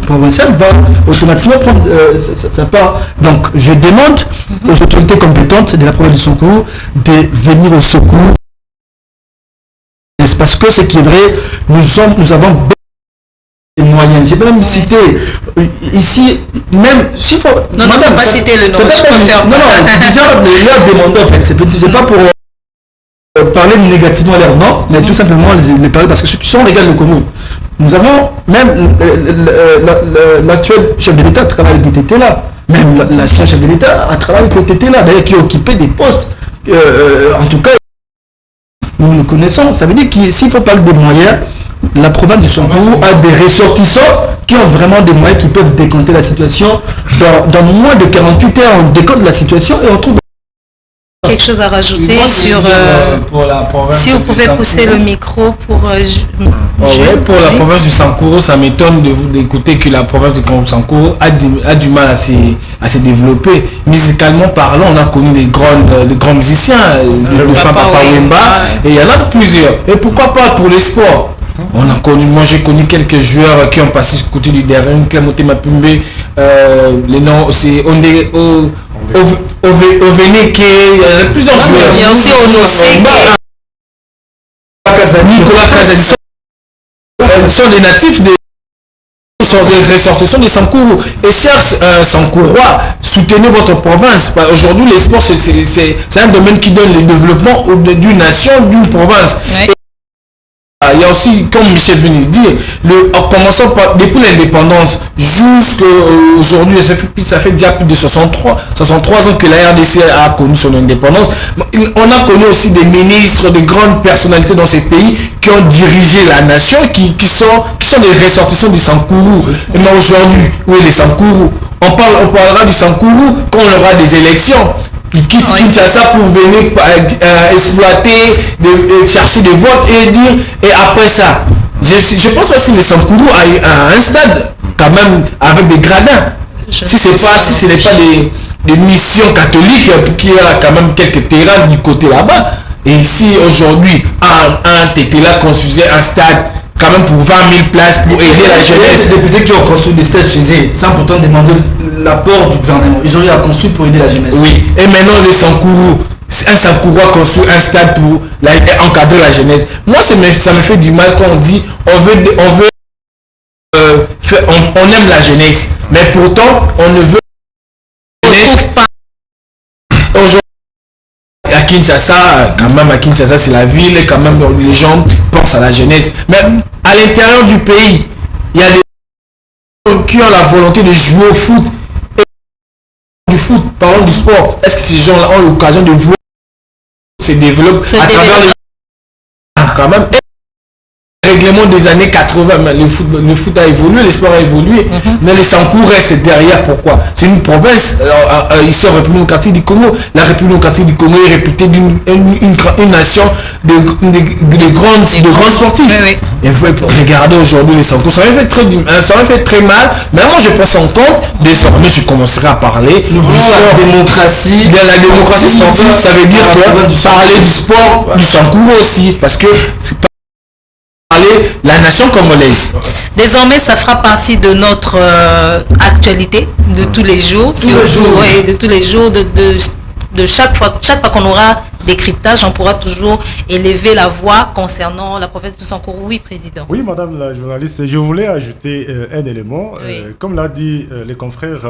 provincial va automatiquement prendre sa part. Donc, je demande aux autorités compétentes de la province de Sankourou de venir au secours. Parce que ce qui est vrai, nous avons des moyens. J'ai même cité ici, même s'il faut...
Non, madame, non, pas citer le nom.
Déjà, leur demander en fait, c'est pas pour parler négativement à leur nom, mais tout simplement les parler parce que ceux qui sont légaux le commun. Nous avons même l'actuel chef de l'État travaille avec le TT là. Même l'ancien chef de l'État a travaillé avec le TT là, d'ailleurs qui occupait des postes. En tout cas, nous connaissons. Ça veut dire que s'il faut parler de moyens, la province du Sankourou a des ressortissants qui ont vraiment des moyens qui peuvent décompter la situation. Dans moins de 48 heures, on décompte la situation et on trouve...
Quelque chose à rajouter sur...
pour la province
si vous pouvez pousser le micro pour...
pour la province du Sankourou, ça m'étonne de vous d'écouter que la province du Sankourou a du mal à se développer. Musicalement parlant, on a connu des grands musiciens, le Papa Wemba, et il y en a plusieurs. Et pourquoi pas pour les sports? Moi j'ai connu quelques joueurs qui ont passé ce côté du derrière, Clamote Mapumbe, les noms c'est Oveneke, il y a plusieurs joueurs.
Il y a aussi Onoseke,
Nicolas Kazani, sont des natifs sont des ressortissants des Sankourou. Et chers Sankourois, soutenez votre province. Aujourd'hui les sports c'est un domaine qui donne le développement d'une nation, d'une province. Oui. Il y a aussi, comme Michel vient de dire, en commençant par, depuis l'indépendance jusqu'à aujourd'hui, ça fait déjà plus de 63 ans que la RDC a connu son indépendance. On a connu aussi des ministres, de grandes personnalités dans ces pays qui ont dirigé la nation, qui sont des ressortissants du Sankourou. Et mais aujourd'hui, oui, les Sankourou, on parlera du Sankourou quand on aura des élections. Ils quittent Kinshasa pour venir exploiter, chercher des votes et dire, et après ça, je pense aussi que les Sankourou a un stade quand même avec des gradins. Si ce n'est pas des missions catholiques, qui a quand même quelques terrains du côté là-bas. Et ici aujourd'hui, un tété là construisait un stade quand même pour 20 000 places pour aider la jeunesse.
Les députés qui ont construit des stades chez eux sans pourtant demander l'apport du gouvernement. Ils ont eu à construire pour aider la jeunesse.
Oui, et maintenant les Sankourou, un Sankourou a construit un stade pour encadrer la jeunesse. Moi ça me fait du mal quand on dit on veut on aime la jeunesse, mais pourtant on ne veut pas. Aujourd'hui, à Kinshasa, quand même à Kinshasa c'est la ville, quand même les gens pensent à la jeunesse. Mais à l'intérieur du pays, il y a des gens qui ont la volonté de jouer au foot. Et du foot, parlons du sport. Est-ce que ces gens-là ont l'occasion de voir se développe à travers les... quand même. Règlement des années 80, le foot a évolué, le sport a évolué, mais les Sankourou restent derrière. Pourquoi? C'est une province, ici en République démocratique du Congo. La République démocratique du Congo est réputée d'une une nation de grands sportifs. Oui. Et il faut regarder aujourd'hui les Sankourou, ça m'a fait très mal, mais moi je prends ça en compte. Désormais je commencerai à parler.
Nous voulons la démocratie.
La démocratie sportive, ça veut dire que parler du sport, du Sankourou aussi, parce que c'est pas la nation congolaise.
Désormais, ça fera partie de notre actualité de tous les jours, de tous les jours, de chaque fois qu'on aura décryptage, on pourra toujours élever la voix concernant la province du Sankourou. Oui, Président.
Oui, Madame la journaliste, je voulais ajouter un élément.
Oui.
Comme l'a dit les confrères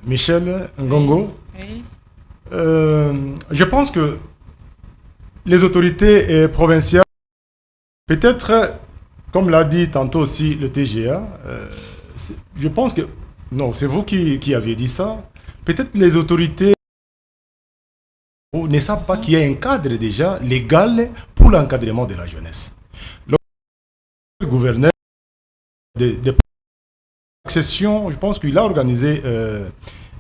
Michel Ngongo, je pense que les autorités provinciales, peut-être, comme l'a dit tantôt aussi le TGA, je pense que, non, c'est vous qui aviez dit ça, peut-être les autorités ne savent pas qu'il y a un cadre déjà légal pour l'encadrement de la jeunesse. Le gouverneur de l'accession, je pense qu'il a organisé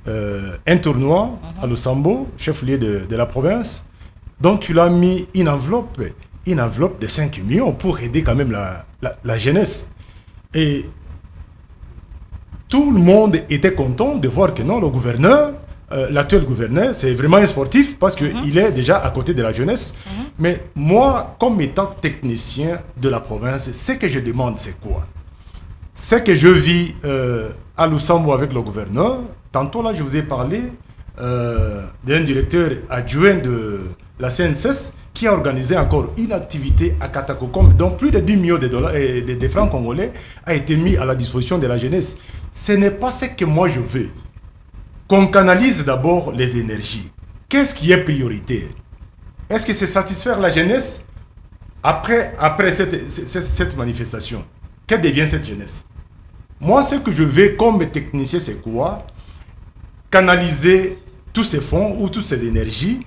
un tournoi à Lusambo, chef-lieu de la province, dont il a mis une enveloppe de 5 millions pour aider quand même la jeunesse. Et tout le monde était content de voir que non, le gouverneur, l'actuel gouverneur, c'est vraiment un sportif parce qu'il est déjà à côté de la jeunesse. Mais moi, comme étant technicien de la province, ce que je demande, c'est quoi? Ce que je vis à Lusambo avec le gouverneur, tantôt là, je vous ai parlé d'un directeur adjoint de la CNSS qui a organisé encore une activité à Katakokom, dont plus de 10 millions de dollars et de francs congolais a été mis à la disposition de la jeunesse. Ce n'est pas ce que moi je veux. Qu'on canalise d'abord les énergies. Qu'est-ce qui est prioritaire? Est-ce que c'est satisfaire la jeunesse après cette manifestation? Que devient cette jeunesse? Moi, ce que je veux comme technicien, c'est quoi? Canaliser tous ces fonds ou toutes ces énergies.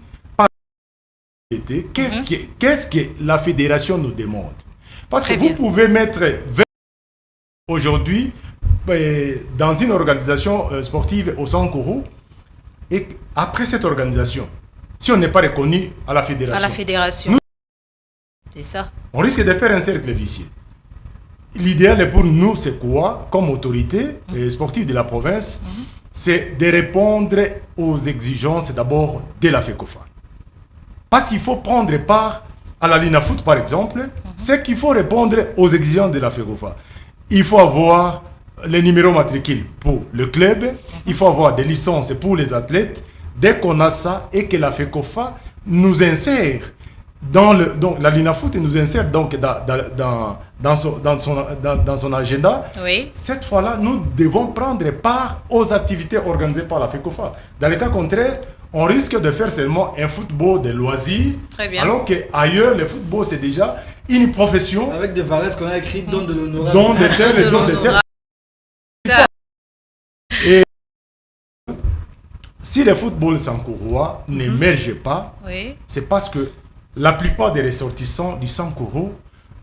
Qu'est-ce que la fédération nous demande? Parce que vous pouvez mettre aujourd'hui dans une organisation sportive au Sankourou, et après cette organisation, si on n'est pas reconnu à la fédération,
c'est ça.
On risque de faire un cercle vicieux. L'idéal pour nous, c'est quoi? Comme autorité sportive de la province, c'est de répondre aux exigences d'abord de la FECOFA. Parce qu'il faut prendre part à la Lina Foot, par exemple, c'est qu'il faut répondre aux exigences de la FECOFA. Il faut avoir les numéros matricules pour le club, il faut avoir des licences pour les athlètes. Dès qu'on a ça et que la FECOFA nous insère donc la Lina Foot nous insère donc dans son agenda, cette fois-là, nous devons prendre part aux activités organisées par la FECOFA. Dans le cas contraire, on risque de faire seulement un football de loisirs, alors qu'ailleurs, le football, c'est déjà une profession.
Avec des varesses qu'on a écrit don de l'honorable.
Don de terre et don de terre. Et si le football sankouroua n'émerge pas, c'est parce que la plupart des ressortissants du Sankourou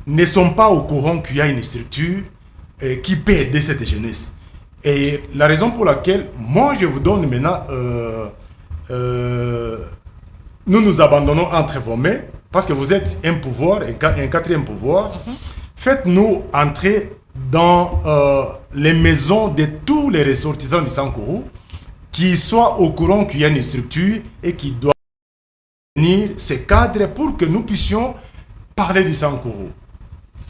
ne sont pas au courant qu'il y a une structure qui peut aider cette jeunesse. Et la raison pour laquelle, moi, je vous donne maintenant... nous nous abandonnons entre vos mains parce que vous êtes un pouvoir, un quatrième pouvoir. Faites-nous entrer dans les maisons de tous les ressortissants du Sankourou qui soient au courant qu'il y a une structure et qui doit venir ces cadres pour que nous puissions parler du Sankourou.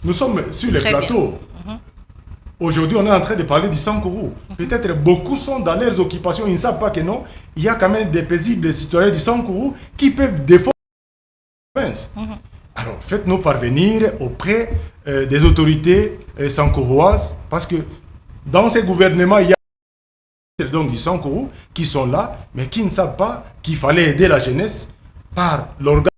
Nous sommes sur les plateaux. Aujourd'hui, on est en train de parler du Sankourou. Peut-être beaucoup sont dans leurs occupations, ils ne savent pas que non, il y a quand même des paisibles citoyens du Sankourou qui peuvent défendre la province. Alors, faites-nous parvenir auprès des autorités sankouroises, parce que dans ces gouvernements, il y a donc du Sankourou qui sont là, mais qui ne savent pas qu'il fallait aider la jeunesse par l'organe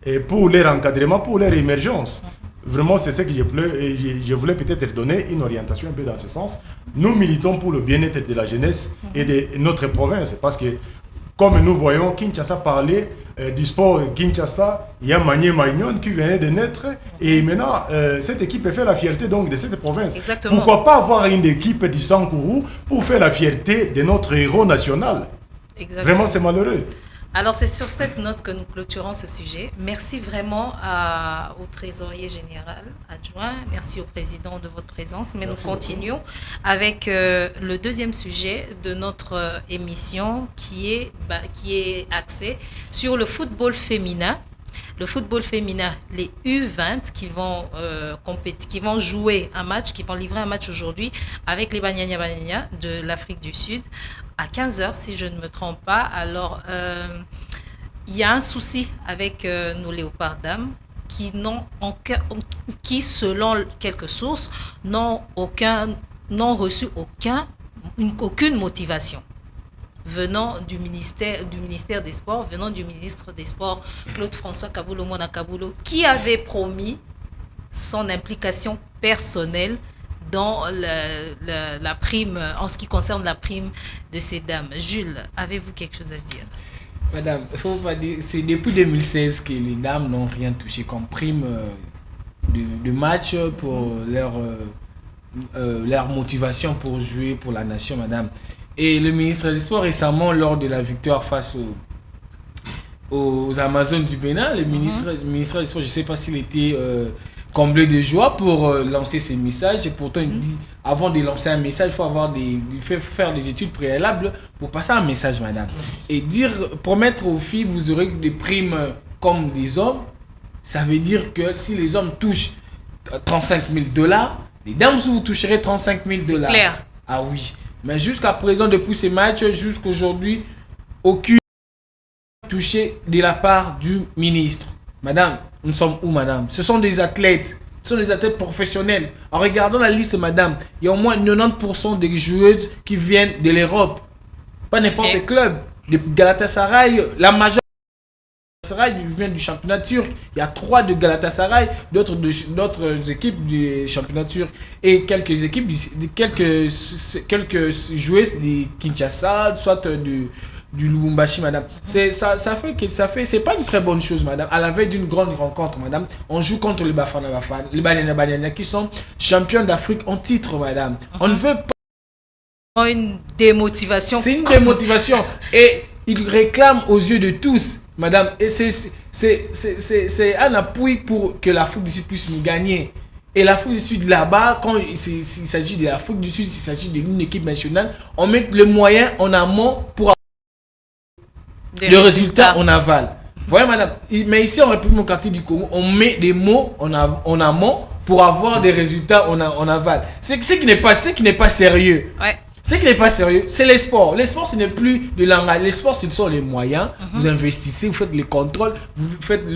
et pour leur encadrement, pour leur émergence. Vraiment, c'est ce que je voulais peut-être donner une orientation un peu dans ce sens. Nous militons pour le bien-être de la jeunesse et de notre province, parce que comme nous voyons Kinshasa parler du sport Kinshasa, il y a Magné Magnon qui venait de naître et maintenant cette équipe fait la fierté donc de cette province.
Exactement.
Pourquoi pas avoir une équipe du Sankourou pour faire la fierté de notre héros national? Exactement. Vraiment, c'est malheureux.
Alors, c'est sur cette note que nous clôturons ce sujet. Merci vraiment au trésorier général adjoint. Merci au président de votre présence. Mais merci, nous continuons avec le deuxième sujet de notre émission qui est axé sur le football féminin. Le football féminin, les U20 qui vont jouer un match, qui vont livrer un match aujourd'hui avec les Banyanya de l'Afrique du Sud à 15h, si je ne me trompe pas. Alors, il y a un souci avec nos léopards dames qui, selon quelques sources, n'ont reçu aucune motivation venant du ministère des Sports, venant du ministre des Sports, Claude-François Kaboulou-Mona Kaboulou, qui avait promis son implication personnelle dans la prime, en ce qui concerne la prime de ces dames. Jules, avez-vous quelque chose à dire?
Madame, il faut pas dire, c'est depuis 2016 que les dames n'ont rien touché comme prime de match pour leur motivation pour jouer pour la nation, madame. Et le ministre des Sports, récemment, lors de la victoire face aux Amazones du Bénin, le ministre des Sports, je ne sais pas s'il était comblé de joie pour lancer ces messages. Et pourtant, il dit, avant de lancer un message, il faut faire des études préalables pour passer un message, madame. Et promettre aux filles, vous aurez des primes comme les hommes, ça veut dire que si les hommes touchent 35 000 $, les dames, vous toucherez 35 000 $. C'est
clair.
Ah oui. Mais jusqu'à présent, depuis ces matchs, jusqu'aujourd'hui, aucune touché de la part du ministre. Madame, nous sommes où, madame? Ce sont des athlètes. Ce sont des athlètes professionnels. En regardant la liste, madame, il y a au moins 90% des joueuses qui viennent de l'Europe. Pas n'importe quel club. De Galatasaray, la majeure vient du championnat turc. Il y a 3 de Galatasaray, d'autres équipes du championnat turc et quelques équipes, quelques joueuses de Kinshasa, soit du Lubumbashi, madame. C'est c'est pas une très bonne chose, madame. À la veille d'une grande rencontre, madame, on joue contre les Bafana Bafana, les Banyana qui sont champions d'Afrique en titre, madame. On ne veut pas
une démotivation.
C'est une démotivation et ils réclament aux yeux de tous, madame. Et c'est un appui pour que l'Afrique du Sud puisse nous gagner. Et l'Afrique du Sud, là-bas, quand il s'agit de l'Afrique du Sud, il s'agit d'une équipe nationale, on met les moyens en amont pour le résultat en aval. Voyez, madame. Mais ici, en République démocratique du Congo, on met des mots en amont pour avoir des résultats en aval. C'est ce qui n'est pas sérieux.
Ouais.
Ce qui n'est pas sérieux, c'est les sports. Les sports, ce n'est plus de langage. Les sports, ce sont les moyens. Vous investissez, vous faites les contrôles, vous faites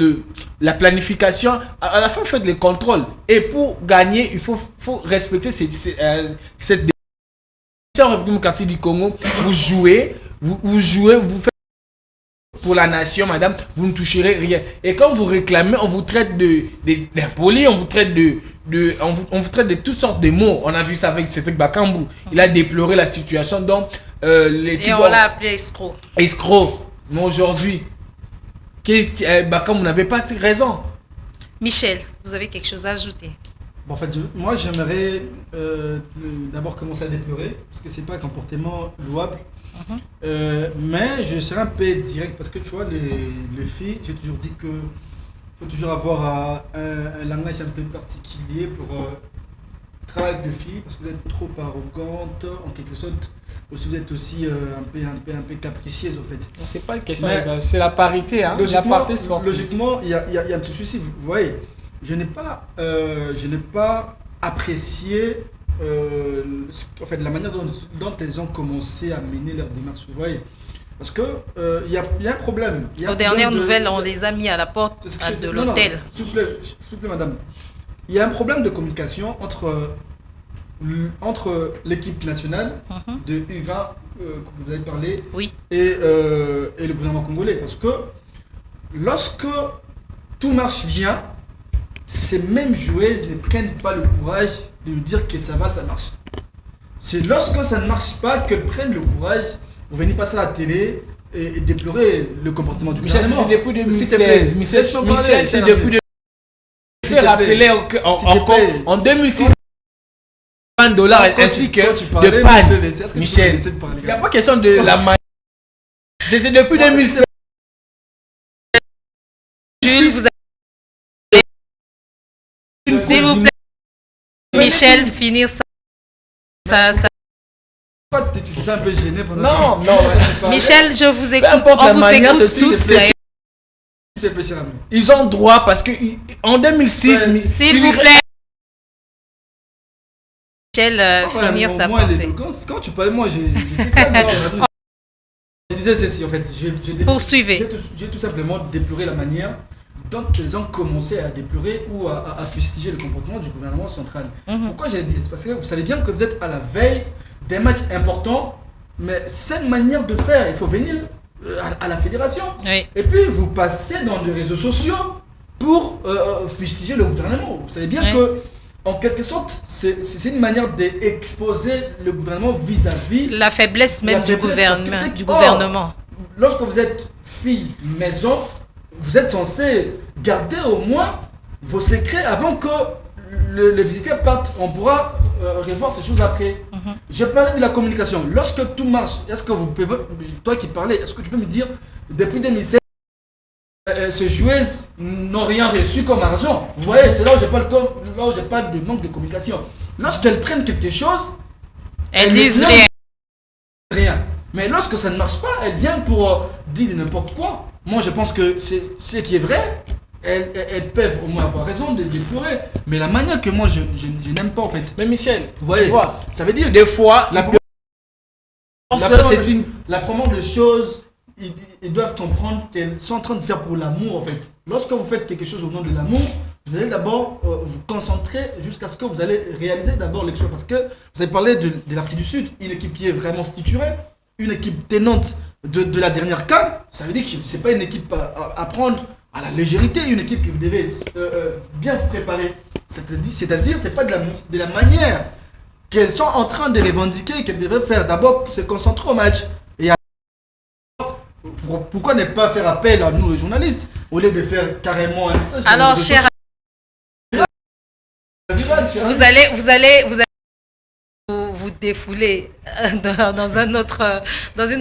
la planification. À la fin, vous faites les contrôles. Et pour gagner, il faut respecter cette en République démocratique du Congo. Vous jouez, vous faites pour la nation, madame, vous ne toucherez rien. Et quand vous réclamez, on vous traite d'impoli, on vous traite on vous traite de toutes sortes de mots. On a vu ça avec Cédric Bakambu. Il a déploré la situation dont
et on l'a appelé escroc.
Escroc. Mais aujourd'hui, Bakambu n'avait pas raison.
Michel, vous avez quelque chose à ajouter?
Bon, en fait, moi j'aimerais d'abord commencer à déplorer, parce que c'est pas un comportement louable. Mais je serai un peu direct parce que tu vois, les filles, j'ai toujours dit que faut toujours avoir un langage un peu particulier pour travailler avec les filles, parce que vous êtes trop arrogante en quelque sorte. Aussi, vous êtes aussi un peu capricieuse en fait.
C'est pas une question, c'est la parité, hein.
Logiquement, il y a un petit souci. Vous voyez, je n'ai pas apprécié en fait, la manière dont elles ont commencé à mener leur démarche. Vous voyez, Parce que il y a un problème.
Aux dernières nouvelles, on les a mis à la porte de l'hôtel.
S'il vous plaît, madame. Il y a un problème de communication entre l'équipe nationale de U20 que vous avez parlé et le gouvernement congolais. Parce que lorsque tout marche bien, ces mêmes joueuses ne prennent pas le courage de nous dire que ça va, ça marche. C'est lorsque ça ne marche pas qu'elles prennent le courage de venir passer à la télé et déplorer le comportement du gouvernement.
Michel, c'est depuis 2016. Michel, c'est depuis 2016. Je vais rappeler encore en 2006, $20 ainsi que de panne. Michel, il n'y a pas question de la manière. C'est depuis 2016.
S'il vous plaît, Michel, finir ça.
Tu te sens un peu gêné pendant
Michel, je vous écoute. On vous écoute tous.
Ils ont droit parce que en 2006,
s'il vous plaît, Michel, finir sa pensée.
Quand tu parlais, moi, je disais ceci en fait.
Poursuivez.
J'ai tout simplement déploré la manière dont ils ont commencé à déplorer ou à fustiger le comportement du gouvernement central. Pourquoi j'ai dit ça? Parce que vous savez bien que vous êtes à la veille des matchs importants, mais cette manière de faire, il faut venir à la fédération.
Oui.
Et puis vous passez dans les réseaux sociaux pour fustiger le gouvernement. Vous savez bien que, en quelque sorte, c'est une manière d'exposer le gouvernement vis-à-vis
la faiblesse même du gouvernement.
Lorsque vous êtes fille maison, vous êtes censé garder au moins vos secrets avant que le visiteur parte. On pourra revoir ces choses après. Je parlais de la communication. Lorsque tout marche, est-ce que vous pouvez, toi qui parlais, est-ce que tu peux me dire, depuis 2016, ces joueuses n'ont rien reçu comme argent? Vous voyez, c'est là où j'ai pas de manque de communication. Lorsqu'elles prennent quelque chose,
elles disent
rien. Mais lorsque ça ne marche pas, elles viennent pour dire n'importe quoi. Moi, je pense que c'est ce qui est vrai. Elles peuvent au moins avoir raison de déplorer. Mais la manière que moi, je n'aime pas en fait.
Mais Michel,
vous voyez,
tu vois,
ça veut dire
des fois, la
première des choses, ils doivent comprendre qu'elles sont en train de faire pour l'amour en fait. Lorsque vous faites quelque chose au nom de l'amour, vous allez d'abord vous concentrer jusqu'à ce que vous allez réaliser d'abord les choses. Parce que vous avez parlé de l'Afrique du Sud, une équipe qui est vraiment structurée, une équipe tenante de la dernière CAN. Ça veut dire que ce n'est pas une équipe à prendre à la légèreté, une équipe que vous devez bien vous préparer. C'est-à-dire, c'est pas de la manière qu'elles sont en train de revendiquer, qu'elles devraient faire. D'abord, se concentrer au match. Et pourquoi ne pas faire appel à nous, les journalistes, au lieu de faire carrément un message?
Alors, cher, vous allez vous défouler dans une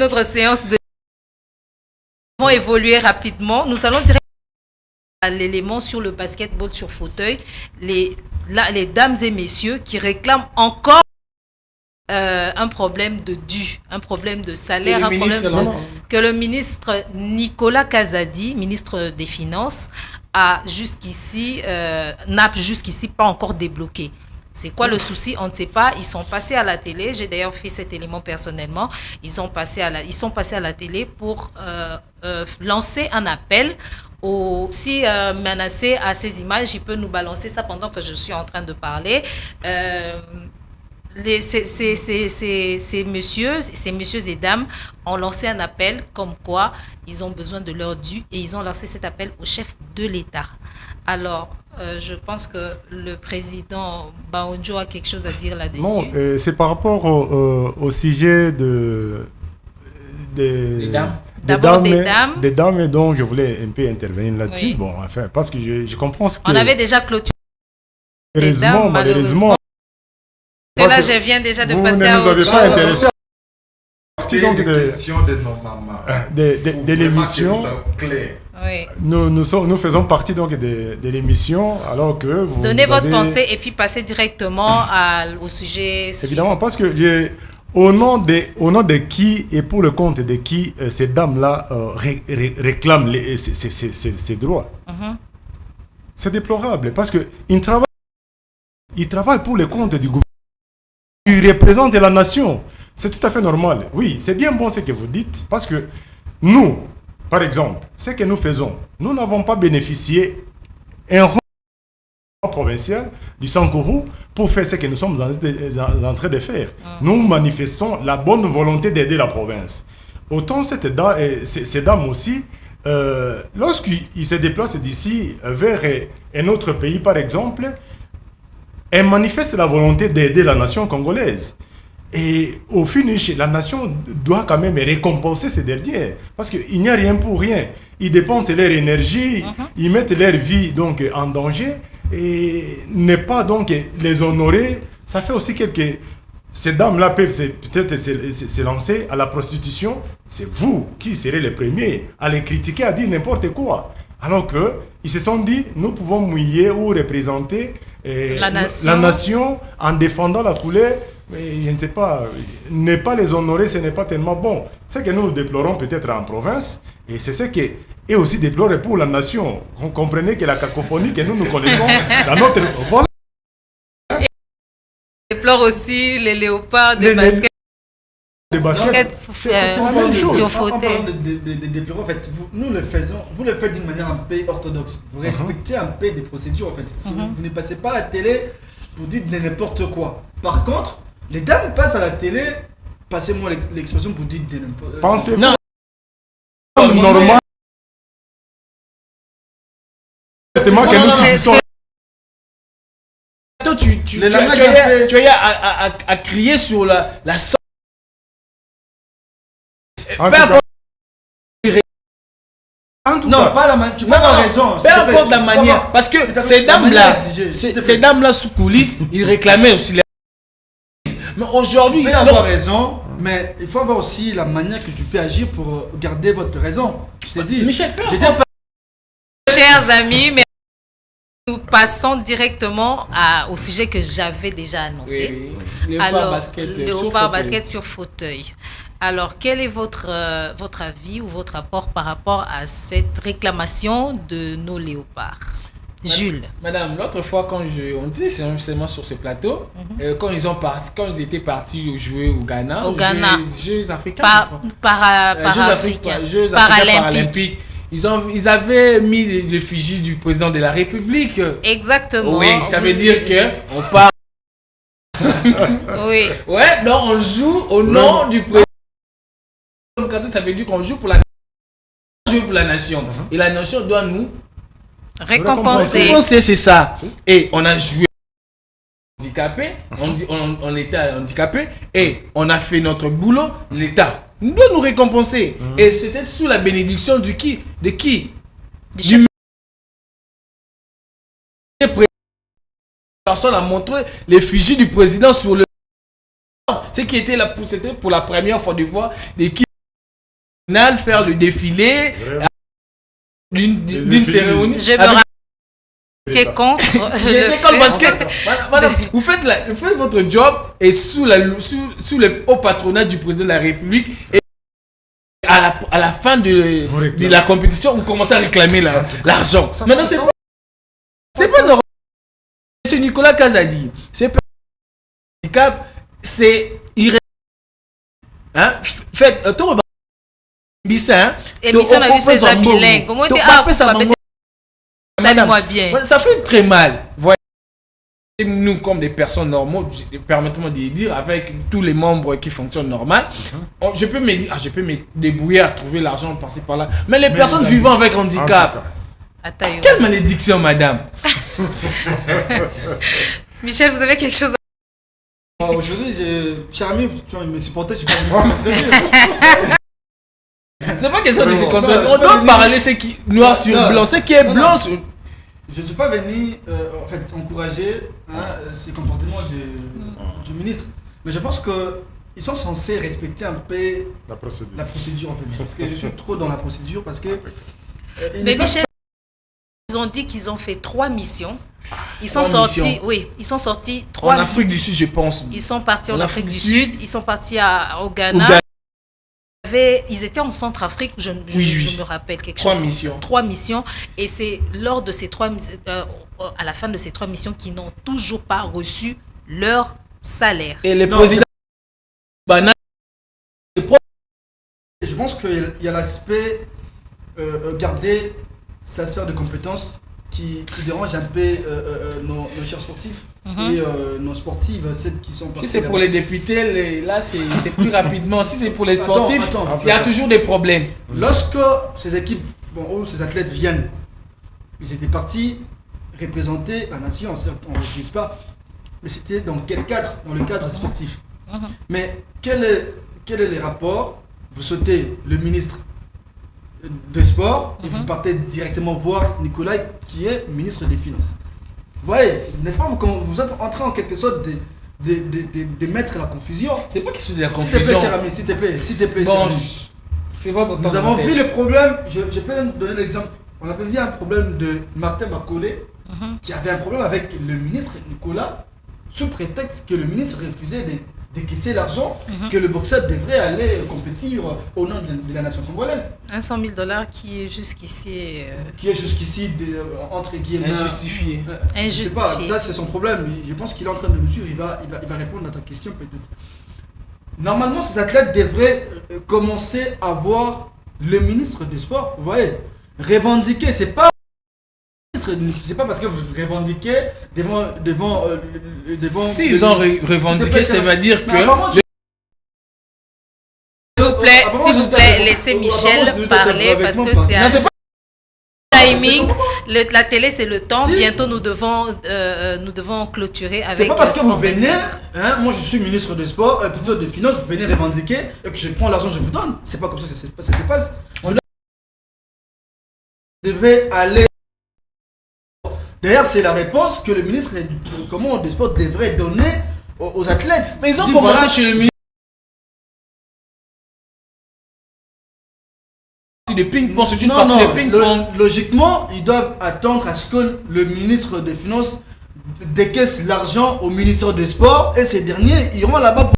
autre séance de... Nous allons évoluer rapidement. Nous allons directement à l'élément sur le basketball sur fauteuil. Les dames et messieurs qui réclament encore un problème de dû, un problème de salaire, que le ministre Nicolas Kazadi, ministre des Finances, n'a jusqu'ici pas encore débloqué. C'est quoi le souci? On ne sait pas. Ils sont passés à la télé. J'ai d'ailleurs fait cet élément personnellement. Ils sont passés à la télé pour lancer un appel. Si Manassé a ces images, il peut nous balancer ça pendant que je suis en train de parler. Ces messieurs et dames ont lancé un appel comme quoi ils ont besoin de leur dû et ils ont lancé cet appel au chef de l'État. Alors, je pense que le président Baonjo a quelque chose à dire là-dessus.
Non, c'est par rapport au sujet des dames. Des dames dont je voulais un peu intervenir là-dessus. Oui. Bon, enfin, parce que je comprends ce que...
On avait déjà clôturé
les dames, malheureusement.
Et là, je viens déjà de passer à autre chose.
Vous ne nous avez pas intéressé
à des questions
de l'émission.
Oui.
Nous faisons partie donc de l'émission, alors que vous
donnez votre pensée et puis passez directement au sujet suivant.
Évidemment, parce que au nom de qui et pour le compte de qui ces dames-là réclament ces droits. C'est déplorable parce qu'ils travaillent pour le compte du gouvernement. Ils représentent la nation. C'est tout à fait normal. Oui, c'est bien bon ce que vous dites parce que Nous, par exemple, ce que nous faisons, nous n'avons pas bénéficié un rang provincial du Sankourou pour faire ce que nous sommes en train de faire. Nous manifestons la bonne volonté d'aider la province. Autant ces dames aussi, lorsqu'ils se déplacent d'ici vers un autre pays, par exemple, elles manifestent la volonté d'aider la nation congolaise. Et au finish, la nation doit quand même récompenser ces derniers. Parce qu'il n'y a rien pour rien. Ils dépensent leur énergie, ils mettent leur vie donc, en danger. Et ne pas donc les honorer, ça fait aussi quelques... Ces dames-là peuvent peut-être se lancer à la prostitution. C'est vous qui serez les premiers à les critiquer, à dire n'importe quoi. Alors qu'ils se sont dit, nous pouvons mouiller ou représenter la nation en défendant la couleur. Mais je ne sais pas, ne pas les honorer, ce n'est pas tellement bon. Ce que nous déplorons peut-être en province, et c'est ce que et aussi déplorer pour la nation. Vous comprenez que la cacophonie que nous connaissons dans notre... Voilà.
Déplore aussi les léopards des baskets.
Des baskets,
c'est la même chose. En parlant de déplorer, en fait, nous le faisons, vous le faites d'une manière un peu orthodoxe. Vous respectez un peu des procédures, en fait. Vous ne passez pas à la télé pour dire n'importe quoi. Par contre, les dames passent à la télé, passez-moi l'expression pour dire n'importe quoi.
Pensez-vous
non.
Normal. C'est moi que nous subissons.
Toi, tu as à crier sur la
non, pas la manière. Tu as raison.
Peu importe la manière. Parce que ces dames-là, sous coulisses, ils réclamaient aussi les. Mais aujourd'hui.
Tu peux avoir raison, mais il faut avoir aussi la manière que tu peux agir pour garder votre raison. Je t'ai dit.
Michel,
chers amis, mais nous passons directement au sujet que j'avais déjà annoncé.
Oui.
Léopard basket sur fauteuil. Alors, quel est votre avis ou votre rapport par rapport à cette réclamation de nos léopards? Jules.
Madame, l'autre fois, quand on dit seulement sur ce plateau, quand ils étaient partis jouer au Ghana, Jeux africains, paralympiques. Ils avaient mis l'effigie du président de la République.
Exactement.
Oui, ça veut dire qu'on part.
Oui.
Ouais, non, on joue au nom du président. Ça veut dire qu'on joue pour la nation. Et la nation doit nous
récompenser.
C'est ça. Et on a joué handicapé, on était handicapé et on a fait notre boulot. L'État doit nous récompenser. Et c'était sous la bénédiction de qui? Du personne a montré l'effigie du président sur le ce qui était c'était pour la première fois de voir l'équipe nationale faire le défilé d'une cérémonie.
Je me rappelle contre.
J'étais contre parce que madame, vous faites votre job et sous le haut patronat du président de la République et à la fin de la compétition vous commencez à réclamer l'argent. Maintenant c'est pas normal. C'est Nicolas Kazadi. C'est pas handicap, c'est irréel. Hein? Faites Bissin.
Émission on a vu ces bilingues. Comment
ça fait très mal. Voyez, nous comme des personnes normales, permettez-moi de dire, avec tous les membres qui fonctionnent normal, je peux me débrouiller à trouver l'argent par-ci par-là. Mais les personnes vivant avec handicap. Quelle malédiction, madame.
Michel, vous avez quelque chose à...
Aujourd'hui, cher ami, tu vas me supporter, tu vas me
c'est pas question de se contenter. On doit parler ce qui noir sur blanc, ce qui est blanc sur...
Je ne suis pas venu encourager ces comportements du ministre, mais je pense qu'ils sont censés respecter un peu la procédure en fait. Parce que je suis trop dans la procédure parce que...
mais Michel, ils ont dit qu'ils ont fait 3 missions. Ils sont sortis 3
en Afrique du Sud, je pense.
Ils sont partis en Afrique du Sud, ils sont partis au Ghana. Ils étaient en Centrafrique, je me rappelle quelque chose. 3 missions. Et c'est lors de ces 3 missions, à la fin de ces 3 missions, qu'ils n'ont toujours pas reçu leur salaire.
Et les présidents
je pense qu'il y a l'aspect garder sa sphère de compétences qui dérange un peu nos chers sportifs et nos sportives, celles qui sont
Si c'est pour les députés, là c'est plus rapidement. Si c'est pour les sportifs, il y a toujours des problèmes.
Lorsque ces équipes, ou ces athlètes viennent, ils étaient partis représenter la nation, certes on ne le dise pas, mais c'était dans quel cadre? Dans le cadre sportif. Mais quel est les rapports? Vous sautez le ministre de sport et vous partez directement voir Nicolas qui est ministre des Finances. Vous voyez, n'est-ce pas, vous êtes en train en quelque sorte de mettre la confusion.
C'est pas question de la confusion.
S'il te plaît, cher ami.
Bon, c'est votre temps.
Nous avons vu le problème, je peux donner l'exemple. On avait vu un problème de Martin Bacolé qui avait un problème avec le ministre Nicolas sous prétexte que le ministre refusait décaisser l'argent que le boxeur devrait aller compétir au nom de la nation congolaise.
100 000 $, qui est jusqu'ici...
entre guillemets...
Injustifié.
Je sais pas, ça c'est son problème. Je pense qu'il est en train de me suivre, il va répondre à ta question peut-être. Normalement, ces athlètes devraient commencer à voir le ministre des Sports, vous voyez, revendiquer, c'est pas parce que vous revendiquez devant
s'ils ont revendiqué, ça veut dire que...
S'il vous plaît, laissez Michel parler parce que c'est un timing. La télé, c'est le temps. Bientôt, nous devons clôturer avec...
C'est pas parce que vous venez, moi je suis ministre des Sports, plutôt des Finances, vous venez revendiquer et que je prends l'argent, je vous donne. C'est pas comme ça que ça se passe. Vous devez aller... D'ailleurs, c'est la réponse que le ministre des Sports devrait donner aux athlètes.
Mais ils ont commencé chez le ministre de ping-pong, c'est une partie de ping-pong.
Logiquement, ils doivent attendre à ce que le ministre des Finances décaisse l'argent au ministre des Sports et ces derniers iront là-bas pour...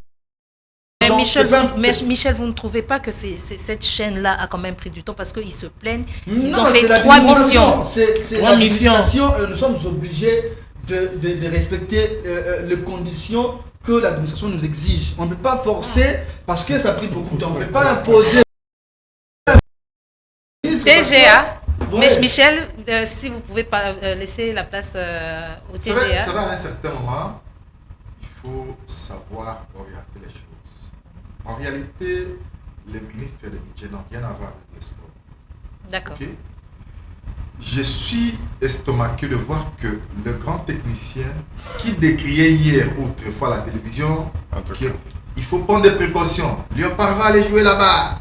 Michel, vous ne trouvez pas que cette chaîne-là a quand même pris du temps parce qu'ils se plaignent? Ils ont fait 3 missions.
C'est l'administration. Nous sommes obligés de respecter les conditions que l'administration nous exige. On ne peut pas forcer parce que ça a pris beaucoup de temps. On ne peut pas imposer.
TGA. Mais Michel, si vous pouvez laisser la place au TGA.
Ça va à un certain moment, il faut savoir orienter les choses. En réalité, les ministres des budgets n'ont rien à voir avec les sports.
D'accord.
Okay? Je suis estomaqué de voir que le grand technicien qui décriait hier, autrefois à la télévision, il faut prendre des précautions. Léopard va aller jouer là-bas.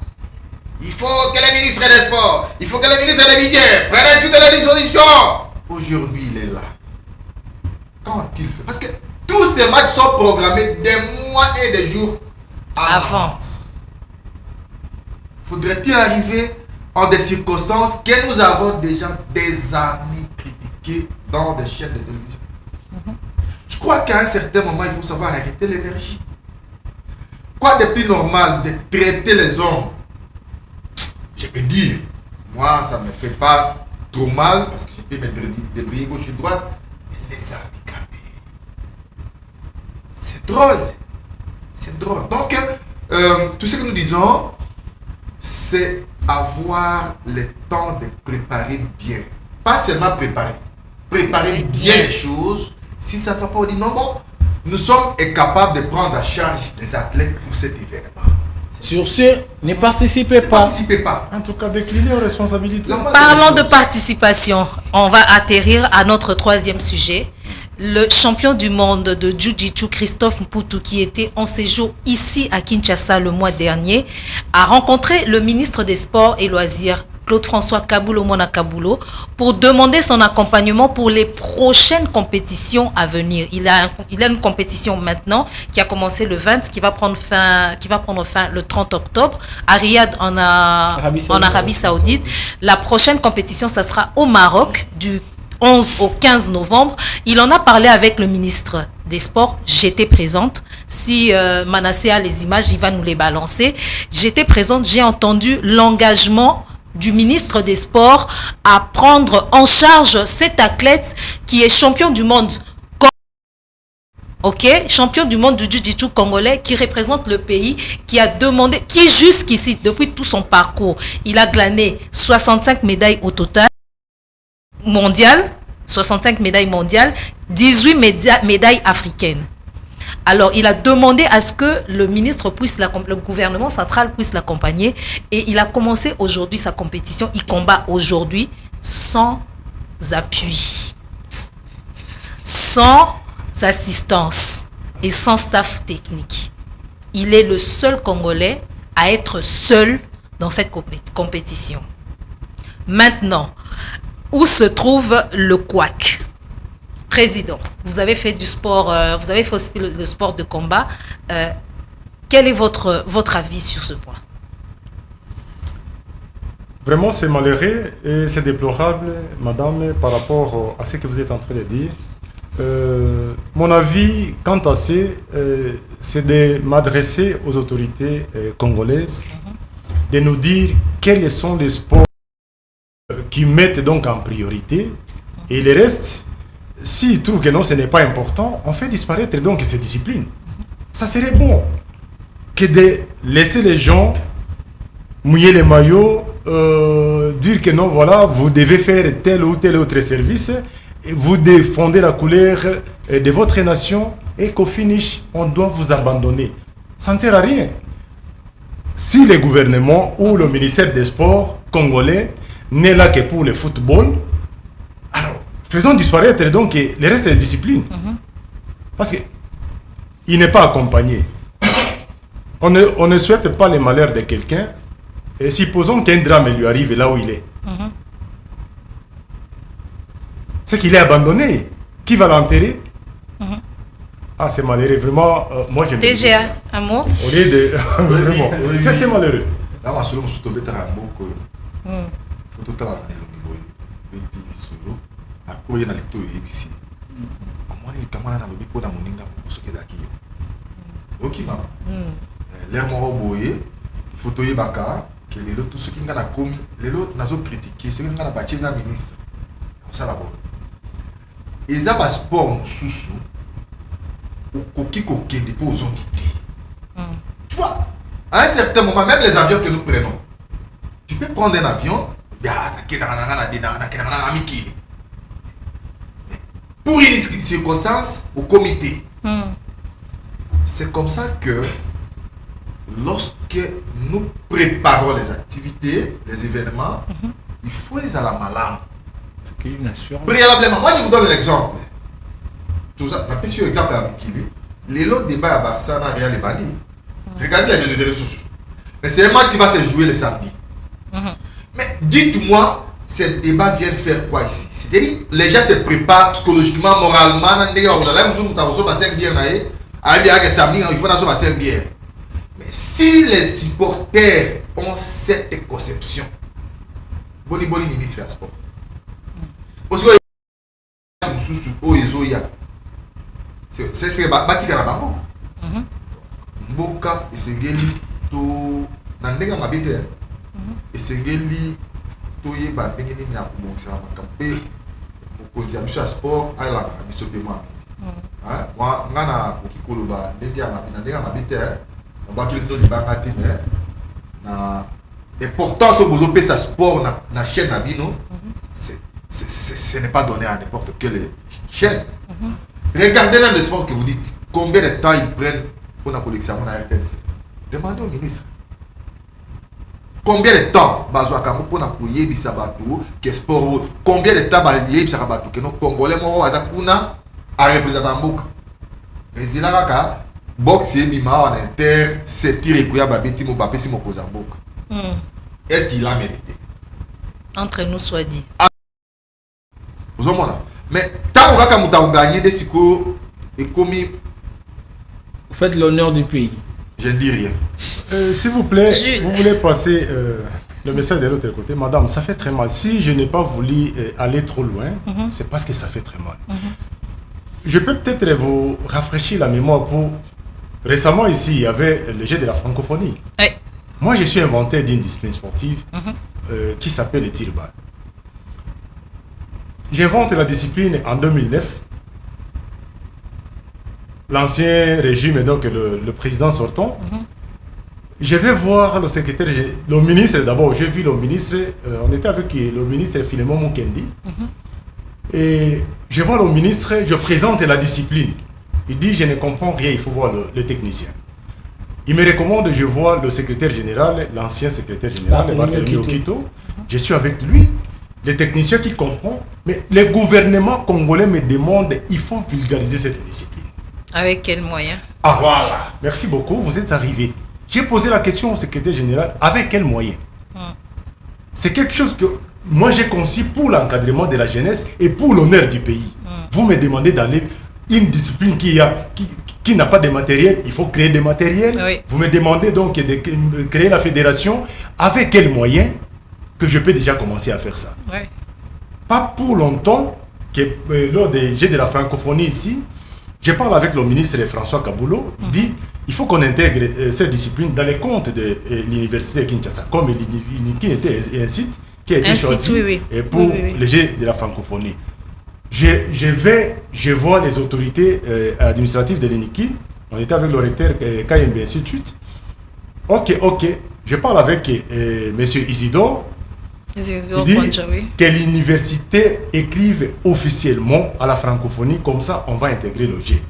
Il faut que les ministres des sports, il faut que les ministres des budgets prennent toutes les dispositions. Aujourd'hui, il est là. Quand il fait... Parce que tous ces matchs sont programmés des mois et des jours avant. Faudrait-il arriver en des circonstances que nous avons déjà des années critiquées dans des chaînes de télévision? Je crois qu'à un certain moment, il faut savoir arrêter l'énergie. Quoi de plus normal de traiter les hommes? Je peux dire, moi ça ne me fait pas trop mal parce que je peux me débrouiller gauche et droite, mais les handicapés, c'est drôle. C'est drôle. Donc, tout ce que nous disons, c'est avoir le temps de préparer bien. Pas seulement préparer bien les choses. Si ça ne va pas, on dit non, bon, nous sommes capables de prendre en charge les athlètes pour cet événement.
Sur ce, ne participez pas.
En tout cas, déclinez aux responsabilités.
Parlons de participation. On va atterrir à notre 3e sujet. Le champion du monde de Jiu-Jitsu, Christophe Mputu, qui était en séjour ici à Kinshasa le mois dernier, a rencontré le ministre des Sports et Loisirs, Claude-François Kabulo-Mona Kabulo, pour demander son accompagnement pour les prochaines compétitions à venir. Il a une compétition maintenant qui a commencé le 20, qui va prendre fin le 30 octobre à Riyad en Arabie Saoudite. La prochaine compétition, ça sera au Maroc du 11 au 15 novembre. Il en a parlé avec le ministre des Sports. J'étais présente. Si Manassé a les images, il va nous les balancer. J'étais présente, j'ai entendu l'engagement du ministre des Sports à prendre en charge cet athlète qui est champion du monde. ok, champion du monde du jiu-jitsu congolais qui représente le pays, qui a demandé, qui jusqu'ici, depuis tout son parcours, il a glané 65 médailles au total, mondiales, 65 médailles mondiales, 18 médailles africaines. Alors, il a demandé à ce que le ministre puisse, le gouvernement central puisse l'accompagner et il a commencé aujourd'hui sa compétition. Il combat aujourd'hui sans appui, sans assistance et sans staff technique. Il est le seul Congolais à être seul dans cette compétition. Maintenant, où se trouve le couac? Président, vous avez fait du sport, vous avez fait aussi le sport de combat. Quel est votre avis sur ce point?
Vraiment, c'est malheureux et c'est déplorable, madame, par rapport à ce que vous êtes en train de dire. Mon avis, quant à c'est de m'adresser aux autorités congolaises, de nous dire quels sont les sports qui mettent donc en priorité et le reste. S'ils trouvent que non, ce n'est pas important, on fait disparaître donc ces disciplines. Ça serait bon que de laisser les gens mouiller les maillots, dire que non, voilà, vous devez faire tel ou tel autre service, et vous défendez la couleur de votre nation et qu'au finish, on doit vous abandonner. Ça ne sert à rien. Si le gouvernement ou le ministère des Sports congolais n'est là que pour le football, faisons disparaître donc les restes des disciplines. Parce qu'il n'est pas accompagné. On ne souhaite pas le malheur de quelqu'un. Et supposons qu'un drame lui arrive là où il est. C'est qu'il est abandonné. Qui va l'enterrer? Ah, c'est malheureux. Vraiment, moi je me dis.
TGA, un mot?
Au lieu de. Vraiment, c'est malheureux.
Là, on se trouve un mot que. Faut tout à akoye na lito yebisi omoni kamana na lobi pona moninga soki ezalaki yo okima l'air moko boye photo yebaka ke lelo to soki nga na komi lelo nazo critiquer soki nga na batie nga ministre osala boye eza ba sport mosusu okoki kokende po ozongi te. Tu vois, à un certain moment, même les avions que nous prenons, tu peux prendre un avion pour une circonstance au comité. C'est comme ça que lorsque nous préparons les activités, les événements, il faut les à la malade. Préalablement, moi je vous donne l'exemple. Tout ça, ma petit exemple à Mukili, les lots débat à Barcelone, Real et Bali. Regardez les réseaux sociaux. Mais c'est un match qui va se jouer le samedi. Mais dites-moi, ce débat vient faire quoi ici? C'est-à-dire, les gens se préparent psychologiquement, moralement. Mais si les supporters ont cette conception, Boni ministre de sport. Parce que c'est Batika na bango. Mboka esengeli to na ndenga mabete. Esengeli to yeba ndenge nini ya kubongisa makampe mokonzi ya biso ya sport ala na biso pe mwa. Wa ngana kokikolo ba ndenge ya mabina ndenga mabete. On va qu'il nous libanga te mais na importance au besoin de sa sport na chaîne Nabino. Ce n'est pas donné à n'importe quelle chaîne. Regardez même le sport que vous dites. Combien de temps ils prennent pour la collection à RTNC? Demandez au ministre. Combien de temps pour la collection que sport? Combien de temps que nos Congolais à représenter Mboka? Mais il a là boxe Bima en inter, c'est tiré Kouya Babeti Mobapé si Mboka. Est-ce qu'il a mérité?
Entre nous soit dit.
Mais tant que vous avez gagné des psychos et commis.
Vous faites l'honneur du pays.
Je ne dis rien.
S'il vous plaît,
Jules.
vous voulez passer le message de l'autre côté. Madame, ça fait très mal. Si je n'ai pas voulu aller trop loin, c'est parce que ça fait très mal. Je peux peut-être vous rafraîchir la mémoire pour... Récemment, ici, il y avait le jeu de la francophonie.
Ouais.
Moi, je suis inventeur d'une discipline sportive qui s'appelle le tir-balle. J'invente la discipline en 2009. l'ancien régime et donc le président sortant. Je vais voir le secrétaire, le ministre d'abord. J'ai vu le ministre, on était avec le ministre Philemon Mukendi. Et je vois le ministre, je présente la discipline. Il dit, je ne comprends rien, il faut voir le technicien. Il me recommande, je vois le secrétaire général, l'ancien secrétaire général, Barthélémy Okito. Je suis avec lui, le technicien qui comprend. Mais le gouvernement congolais me demande, il faut vulgariser cette discipline.
Avec quels moyens?
Ah voilà, merci beaucoup, vous êtes arrivé. J'ai posé la question au secrétaire général, avec quels moyens? C'est quelque chose que moi j'ai conçu pour l'encadrement de la jeunesse et pour l'honneur du pays. Vous me demandez d'aller une discipline qui n'a pas de matériel, il faut créer des matériels.
Oui.
Vous me demandez donc de créer la fédération. Avec quels moyens que je peux déjà commencer à faire ça?
Oui.
Pas pour longtemps, que lors des Jeux de la francophonie ici, je parle avec le ministre François Kaboulou, il dit il faut qu'on intègre cette discipline dans les comptes de l'université de Kinshasa, comme l'INIKI était un site qui a été choisi pour les Jeux de la francophonie. Je vois les autorités administratives de l'INIKI, on était avec le recteur KMB Institute. Ok, je parle avec M. Isidore. Il dit que l'université écrive officiellement à la francophonie, comme ça on va intégrer le G.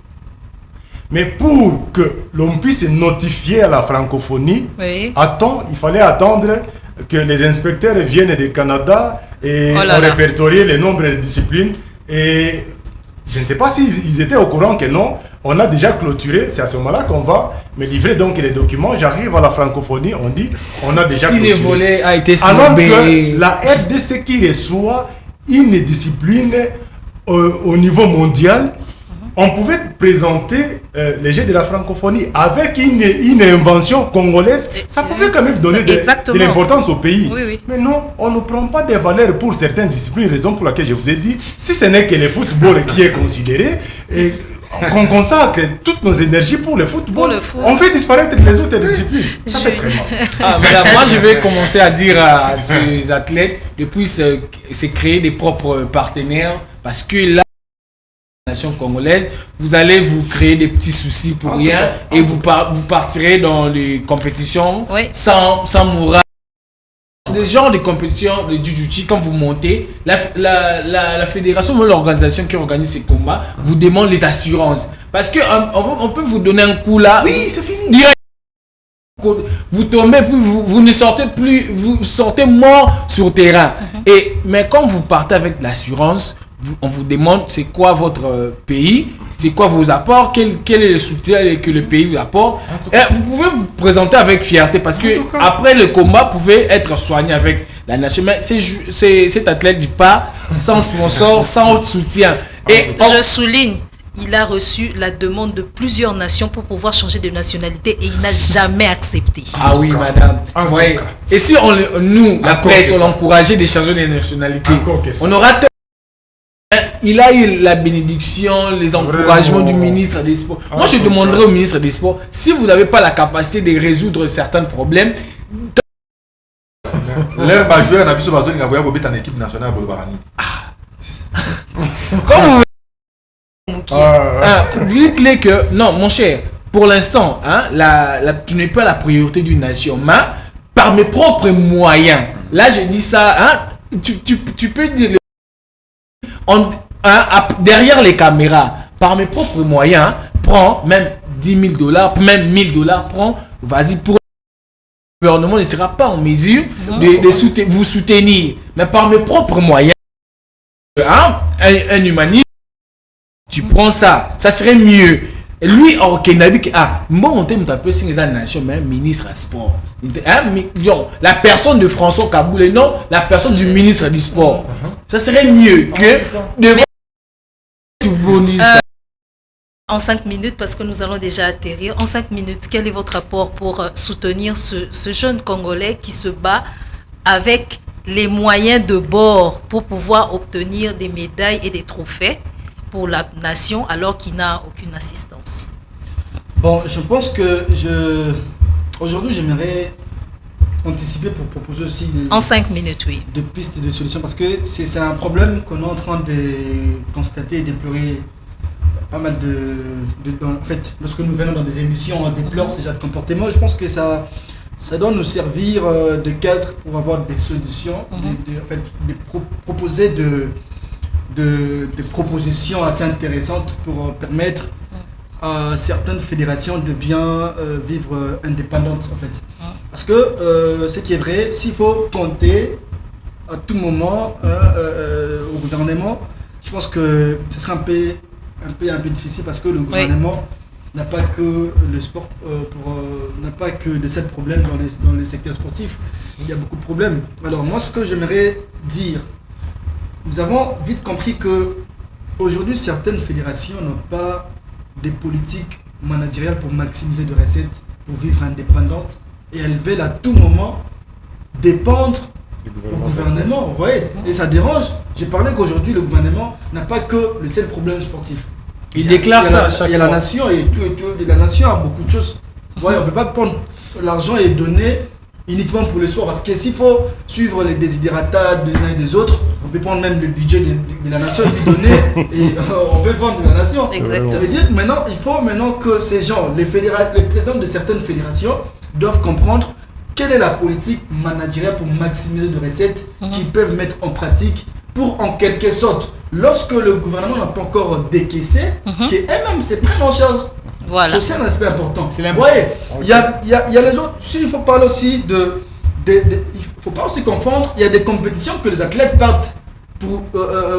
Mais pour que l'on puisse notifier à la francophonie, il fallait attendre que les inspecteurs viennent du Canada et on répertoriait le nombre de disciplines. Et je ne sais pas s'ils étaient au courant que non, on a déjà clôturé, c'est à ce moment-là qu'on va me livrer donc les documents. J'arrive à la francophonie, on dit on a déjà clôturé.
Si le volet a été snobé.
Alors que la RDC qui reçoit une discipline au niveau mondial, on pouvait présenter les Jeux de la francophonie avec une invention congolaise, ça pouvait quand même donner de l'importance au pays. Mais non, on ne prend pas des valeurs pour certaines disciplines, raison pour laquelle je vous ai dit, si ce n'est que le football qui est considéré, et qu'on consacre toutes nos énergies pour le football, on fait disparaître les autres disciplines. Ça fait très mal.
Moi, je vais commencer à dire à ces athlètes de puissent se créer des propres partenaires, parce que là, nation congolaise, vous allez vous créer des petits soucis pour rien et vous partirez dans les compétitions sans morale. Des genres de compétitions de jiu-jitsu, quand vous montez, la fédération ou l'organisation qui organise ces combats vous demande les assurances. Parce qu'on peut vous donner un coup là.
Oui, c'est fini.
Direct, vous tombez, puis vous ne sortez plus, vous sortez mort sur terrain. Mais quand vous partez avec l'assurance, on vous demande c'est quoi votre pays, c'est quoi vos apports, quel est le soutien que le pays vous apporte. Et vous pouvez vous présenter avec fierté parce que après le combat, vous pouvez être soigné avec la nation. Mais cet athlète du pas sans sponsor, sans soutien. Et
je souligne, il a reçu la demande de plusieurs nations pour pouvoir changer de nationalité et il n'a jamais accepté.
Ah oui, madame. Ouais. Et si nous, la presse, on l'encourageait de changer de nationalité, on aura... Il a eu la bénédiction, les encouragements du ministre des Sports. Moi, je demanderais au ministre des Sports, si vous n'avez pas la capacité de résoudre certains problèmes...
L'air va jouer un sur il va jouer en équipe nationale pour le Barani.
Comme vous dites que... Non, mon cher, pour l'instant, tu n'es pas la priorité d'une nation, mais par mes propres moyens, là, je dis ça, tu peux dire... derrière les caméras, par mes propres moyens, prends même $10,000, même $1,000, prends, vas-y, pour le gouvernement ne sera pas en mesure de vous soutenir. Mais par mes propres moyens, un humaniste, tu prends ça serait mieux. Lui, bon, on t'a peu signé la nation, mais ministre à sport. La personne de François Kaboulé, non, la personne du ministre du sport. Ça serait mieux que de
en 5 minutes, parce que nous allons déjà atterrir, en 5 minutes, quel est votre apport pour soutenir ce jeune Congolais qui se bat avec les moyens de bord pour pouvoir obtenir des médailles et des trophées pour la nation alors qu'il n'a aucune assistance?
Bon, je pense que aujourd'hui j'aimerais anticiper pour proposer aussi
en 5 minutes, oui,
de pistes de solutions parce que c'est un problème qu'on est en train de constater et déplorer pas mal en fait, lorsque nous venons dans des émissions, on déplore ces genres de comportements. Je pense que ça doit nous servir de cadre pour avoir des solutions, proposer des propositions assez intéressantes pour permettre à certaines fédérations de bien vivre indépendantes en fait. Parce que ce qui est vrai, s'il faut compter à tout moment au gouvernement, je pense que ce sera un peu difficile parce que le gouvernement n'a pas que le sport, n'a pas que de ces problèmes dans les secteurs sportifs. Il y a beaucoup de problèmes. Alors moi, ce que j'aimerais dire, nous avons vite compris que aujourd'hui certaines fédérations n'ont pas des politiques managériales pour maximiser de recettes, pour vivre indépendantes, et elles veulent à tout moment dépendre au gouvernement. Ouais. Et ça dérange. J'ai parlé qu'aujourd'hui le gouvernement n'a pas que le seul problème sportif.
Il déclare ça à chaque fois.
Il y a la nation et tout. La nation a beaucoup de choses. Ouais, on ne peut pas prendre l'argent et donner uniquement pour le sport. Parce que s'il faut suivre les désidératas des uns et des autres, on peut prendre même le budget de la nation et lui donner. Et on peut prendre de la nation.
Exactement.
Ça veut dire que maintenant, il faut que ces gens, les présidents de certaines fédérations, doivent comprendre quelle est la politique managériale pour maximiser de recettes qu'ils peuvent mettre en pratique pour, en quelque sorte, lorsque le gouvernement n'a pas encore décaissé, qu'elles-mêmes se prennent en charge.
Voilà.
C'est aussi un aspect important.
C'est
Vous voyez, il y a les autres. Il faut parler aussi il faut pas aussi confondre. Il y a des compétitions que les athlètes partent pour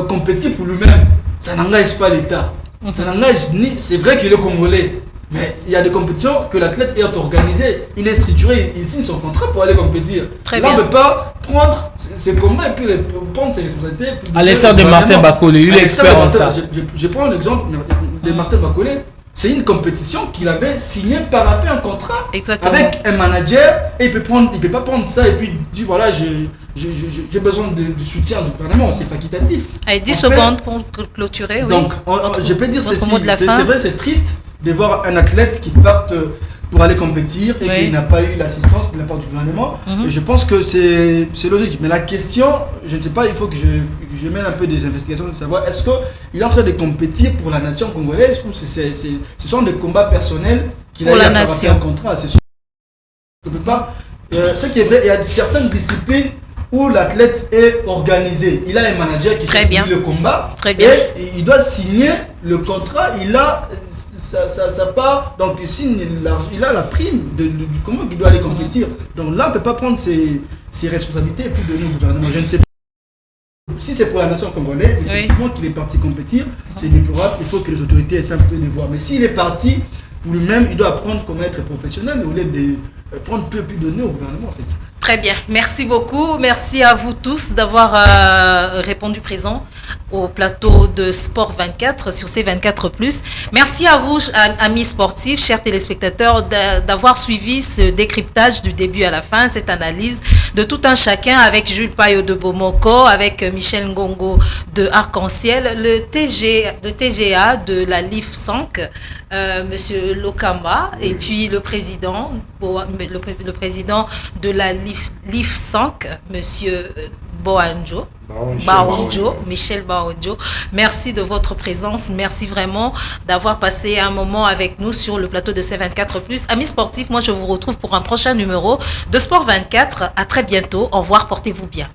compétir pour lui-même. Ça n'engage pas l'État. Ça n'engage ni. C'est vrai qu'il est congolais. Mais il y a des compétitions que l'athlète est organisé, il est structuré, il signe son contrat pour aller compétir.
Très
Là,
bien.
on ne peut pas prendre ses combats et puis prendre ses responsabilités.
À l'instar de Martin Bacolé, lui l'expert en ça.
Je prends l'exemple de Martin Bacolé. C'est une compétition qu'il avait signé, paraffé un contrat.
Exactement.
Avec un manager et il peut pas prendre ça et puis dire voilà, j'ai besoin du soutien du gouvernement, c'est facultatif.
Allez, 10 secondes pour clôturer.
Donc, je peux dire
votre mot de la fin.
c'est vrai, c'est triste de voir un athlète qui parte pour aller compétir et qu'il n'a pas eu l'assistance de la part du gouvernement. Et je pense que c'est logique. Mais la question, je ne sais pas, il faut que je mène un peu des investigations de savoir est-ce qu'il est en train de compétir pour la nation congolaise ou ce sont des combats personnels qu'il a eu à paraffé un contrat. C'est sûr. On peut pas. Ce qui est vrai, il y a certaines disciplines où l'athlète est organisé. Il a un manager qui fait le combat.
Très bien.
Et il doit signer le contrat. Il a ça part, donc il a la prime du combat qu'il doit aller compétir. Donc là, on ne peut pas prendre ses responsabilités et puis donner au gouvernement. Je ne sais pas. Si c'est pour la nation congolaise, effectivement qu'il est parti compétir, c'est déplorable. Il faut que les autorités essaient un peu de voir. Mais s'il est parti pour lui-même, il doit apprendre comment être professionnel au lieu de prendre peu et puis donner au gouvernement en fait.
Très bien, merci beaucoup. Merci à vous tous d'avoir répondu présent au plateau de Sport 24 sur C24+. Merci à vous, amis sportifs, chers téléspectateurs, d'avoir suivi ce décryptage du début à la fin, cette analyse de tout un chacun avec Jules Payot de Bomoko, avec Michel Ngongo de Arc-en-Ciel, le TGA de la LIF 5, Monsieur Lokamba, et puis le président de la LIF 5, Monsieur Baonjo, Michel Baonjo. Merci de votre présence. Merci vraiment d'avoir passé un moment avec nous sur le plateau de C24+. Amis sportifs, moi je vous retrouve pour un prochain numéro de Sport 24. À très bientôt. Au revoir, portez-vous bien.